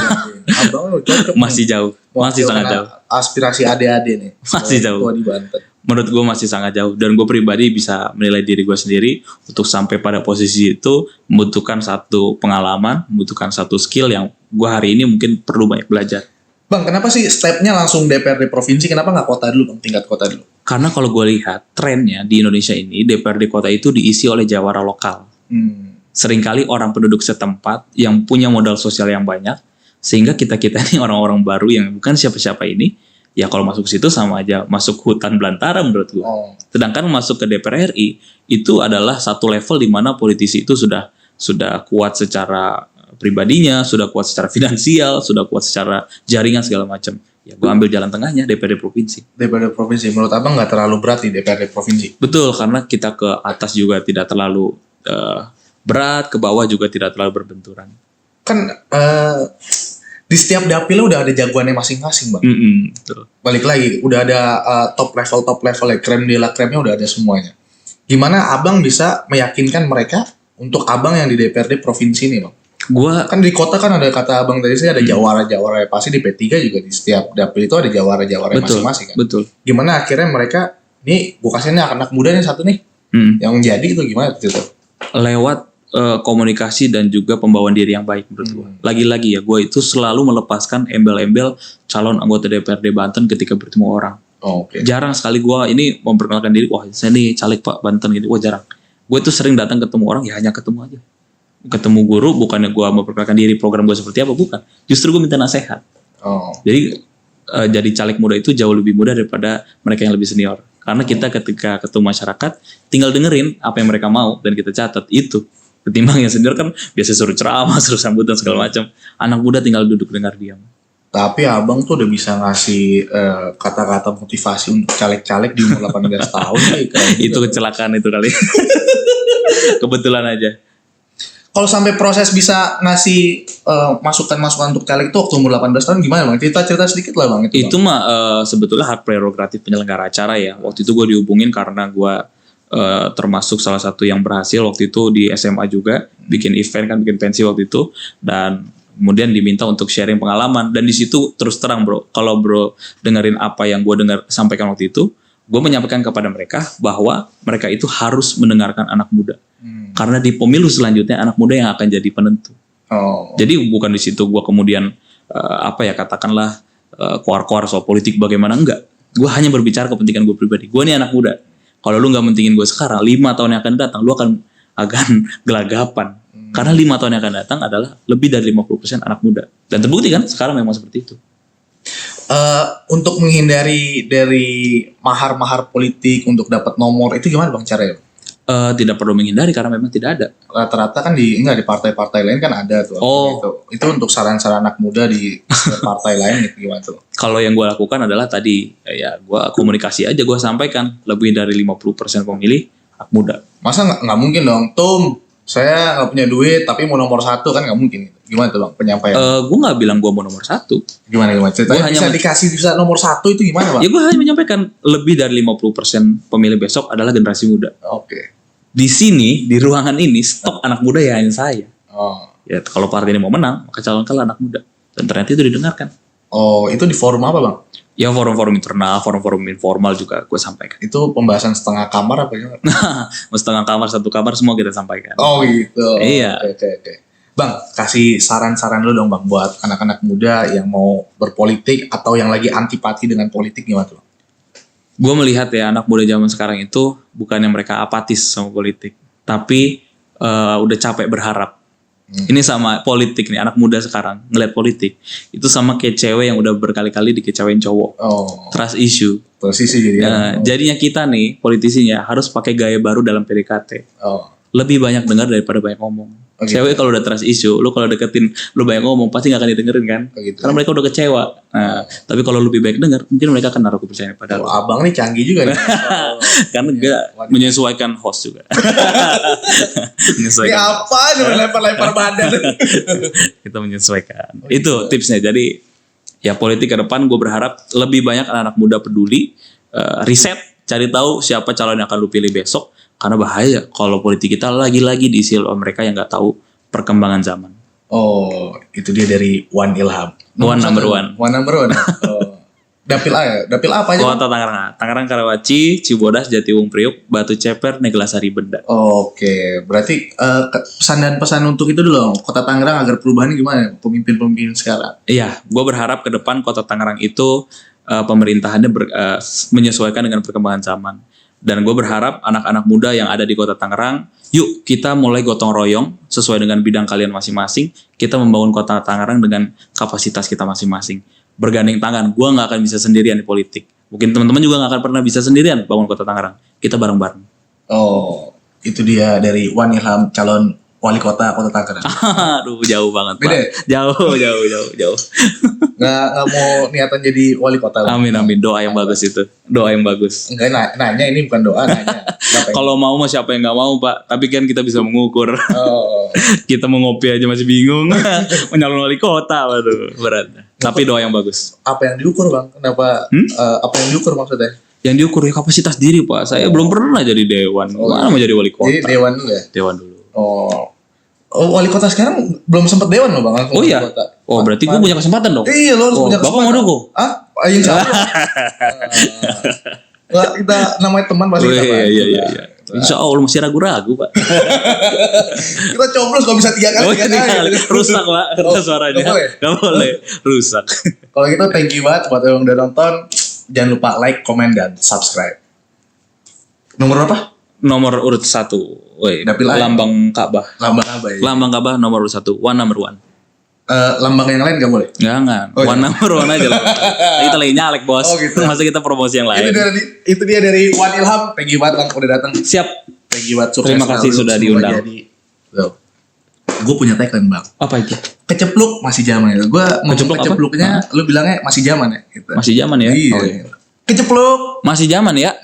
abang nih cocok. Masih jauh, masih sangat jauh. Aspirasi adik-adik nih. Masih jauh. Ketua di Banten. Menurut gue masih sangat jauh, dan gue pribadi bisa menilai diri gue sendiri untuk sampai pada posisi itu membutuhkan satu pengalaman, membutuhkan satu skill yang gue hari ini mungkin perlu banyak belajar. Bang, kenapa sih stepnya langsung DPRD provinsi? Kenapa nggak kota dulu, Bang? Tingkat kota dulu. Karena kalau gue lihat trennya di Indonesia ini, DPRD kota itu diisi oleh jawara lokal. Seringkali orang penduduk setempat yang punya modal sosial yang banyak, sehingga kita-kita ini orang-orang baru yang bukan siapa-siapa ini, ya kalau masuk situ sama aja masuk hutan belantara menurut gue. Oh. Sedangkan masuk ke DPR RI itu adalah satu level di mana politisi itu sudah kuat secara pribadinya, sudah kuat secara finansial, sudah kuat secara jaringan segala macam. Ya gue ambil jalan tengahnya DPRD provinsi. DPRD provinsi, menurut abang nggak terlalu berat di DPRD provinsi? Betul, karena kita ke atas juga tidak terlalu berat, ke bawah juga tidak terlalu berbenturan. Kan di setiap dapil udah ada jagoannya masing-masing, Bang. Betul. Balik lagi, udah ada top level ya, krem de la kremnya udah ada semuanya. Gimana abang bisa meyakinkan mereka untuk abang yang di DPRD provinsi nih, Bang? Gua Kan di kota kan ada kata abang tadi saya ada jawara-jawara, pasti di P3 juga di setiap dapil itu ada jawara-jawara betul, masing-masing kan. betul. Gimana akhirnya mereka, nih gue kasih nih anak muda nih satu nih, yang jadi itu gimana gitu? Lewat komunikasi dan juga pembawaan diri yang baik menurut gue. Lagi-lagi ya, gue itu selalu melepaskan embel-embel calon anggota DPRD Banten ketika bertemu orang. Oh, oke. Jarang sekali gue ini memperkenalkan diri, wah saya nih caleg Pak Banten gitu, wah jarang. Gue tuh sering datang ketemu orang, ya hanya ketemu aja. Ketemu guru, bukannya gue memperkenalkan diri program gue seperti apa, bukan. Justru gue minta nasihat. Oh. Jadi jadi caleg muda itu jauh lebih mudah daripada mereka yang lebih senior. Karena kita ketika ketemu masyarakat, tinggal dengerin apa yang mereka mau dan kita catat itu. Ketimbang yang senior kan biasa suruh ceramah, suruh sambutan segala macam. Anak muda tinggal duduk dengar diam. Tapi abang tuh udah bisa ngasih kata-kata motivasi untuk caleg-caleg di umur 18 tahun nih. Itu kecelakaan itu kali. Kebetulan aja. Kalau sampai proses bisa ngasih masukan-masukan untuk caleg itu waktu umur 18 tahun gimana, Bang? Cerita sedikit lah, Bang. Itu mah sebetulnya hak prerogatif penyelenggara acara ya. Waktu itu gue dihubungin karena gue termasuk salah satu yang berhasil waktu itu di SMA juga bikin event kan, bikin pensi waktu itu, dan kemudian diminta untuk sharing pengalaman. Dan di situ terus terang bro, kalau bro dengerin apa yang gue sampaikan waktu itu, gue menyampaikan kepada mereka bahwa mereka itu harus mendengarkan anak muda. Karena di pemilu selanjutnya anak muda yang akan jadi penentu. Oh. Jadi bukan di situ gue kemudian katakanlah koar-koar soal politik bagaimana, enggak. Gue hanya berbicara kepentingan gue pribadi. Gue nih anak muda. Kalau lu nggak mentingin gue sekarang, 5 tahun yang akan datang lu akan gelagapan. Karena 5 tahun yang akan datang adalah lebih dari 50% anak muda. Dan terbukti kan sekarang memang seperti itu. Untuk menghindari dari mahar-mahar politik untuk dapat nomor itu gimana Bang caranya? Tidak perlu menghindari karena memang tidak ada. Rata-rata kan di partai-partai lain kan ada tuh. Itu untuk saran-saran anak muda di partai lain gitu gimana tuh? Kalau yang gue lakukan adalah tadi ya gue komunikasi aja, gue sampaikan lebih dari 50% pemilih anak muda. Masa nggak mungkin dong, saya nggak punya duit tapi mau nomor 1 kan nggak mungkin. Gimana tuh Bang penyampaian? Gue nggak bilang gue mau nomor 1. Gimana ceritanya bisa nomor 1 itu gimana Bang? Ya gue hanya menyampaikan lebih dari 50% pemilih besok adalah generasi muda. Oke. Di sini, di ruangan ini stok anak muda ya hanya saya. Oh. Ya kalau partai ini mau menang, maka calonkanlah anak muda. Dan ternyata itu didengarkan. Oh, itu di forum apa Bang? Ya forum-forum internal, forum-forum informal juga gue sampaikan. Itu pembahasan setengah kamar apa gimana? Setengah kamar, satu kamar semua kita sampaikan. Oh gitu. Iya. Oke. Bang, kasih saran-saran dulu dong Bang buat anak-anak muda yang mau berpolitik atau yang lagi antipati dengan politik gimana tuh? Gue melihat ya anak muda zaman sekarang itu bukannya mereka apatis sama politik, tapi udah capek berharap. Ini sama politik nih, anak muda sekarang ngeliat politik itu sama kayak cewek yang udah berkali-kali dikecewain cowok. Trust issue. Jadinya kita nih politisinya harus pakai gaya baru dalam PDKT. Lebih banyak dengar daripada banyak ngomong. Cewek kalau udah trust issue, lu kalau deketin lu banyak ngomong pasti gak akan didengerin kan? Karena mereka udah kecewa. Nah, tapi kalau lebih baik denger, mungkin mereka akan naruh kepercayaan pada lu. Abang nih canggih juga nih. Karena gak menyesuaikan host juga. Ini apa? Jangan lempar-lempar badan. Kita menyesuaikan. Itu tipsnya. Jadi ya politik ke depan gue berharap lebih banyak anak-anak muda peduli, riset, cari tahu siapa calon yang akan lu pilih besok. Karena bahaya kalau politik kita lagi-lagi diisi oleh mereka yang nggak tahu perkembangan zaman. Oh, itu dia dari One Ilham. Number one. Dapil A ya? Dapil A apa aja? Kota Tangerang. Tangerang, Karawaci, Cibodas, Jatiwung Priuk, Batu Ceper, Neglasari, Benda. Oke, berarti pesan dan pesan untuk itu dulu, Kota Tangerang agar perubahan gimana? Pemimpin-pemimpin sekarang. Iya, gue berharap ke depan Kota Tangerang itu pemerintahannya menyesuaikan dengan perkembangan zaman. Dan gue berharap anak-anak muda yang ada di Kota Tangerang, yuk kita mulai gotong royong sesuai dengan bidang kalian masing-masing. Kita membangun Kota Tangerang dengan kapasitas kita masing-masing. Bergandeng tangan, gue gak akan bisa sendirian di politik. Mungkin teman-teman juga gak akan pernah bisa sendirian bangun Kota Tangerang. Kita bareng-bareng. Oh, itu dia dari Wan Ilham, calon wali kota Tangerang. Aduh, jauh banget Pak. Jauh. Nggak mau niatan jadi wali kota. Amin. Doa yang bagus itu. Doa yang bagus. Enggak, nanya ini bukan doa, nanya. Kalau mau siapa yang nggak mau Pak. Tapi kan kita bisa mengukur. Kita mau ngopi aja masih bingung. Menyalon wali kota, waduh berat. Tapi doa yang bagus. Apa yang diukur Bang? Kenapa? Apa yang diukur maksudnya? Yang diukur ya kapasitas diri Pak. Saya belum pernah jadi dewan. Mana mau jadi wali kota? Jadi dewan dulu ya? Dewan dulu. Oh, wali kota sekarang belum sempat dewan loh Bang. Oh iya? Oh berarti gue punya kesempatan dong? Iya lo harus punya kesempatan. Bapak mau dukung? Insya Allah. Kita namanya teman pasti kita. Iya. Insya Allah masih ragu-ragu Pak. Kita coblos kalau bisa 3 kali. Rusak Pak, suaranya. Gak boleh. Rusak. Kalau gitu thank you banget buat yang udah nonton. Jangan lupa like, comment, dan subscribe. Nomor apa? Nomor urut 1. Dapil A. Lambang Ka'bah. Ya. Lambang Ka'bah nomor urut 1. One number one. Lambang yang lain gak boleh? Jangan. One number one aja lah. Kita lagi nyalek bos. Gitu. Masa kita promosi yang lain. Itu dia dari Wan Ilham. Thank you banget Bang udah datang. Siap. Thank you banget. Terima kasih sudah diundang. Gue punya tagline Bang. Apa itu? Kecepluk masih zaman itu. Gue ngomong kecepluknya, lu bilangnya masih zaman ya? Gitu. Masih zaman ya? Iya. Kecepluk. Masih zaman ya?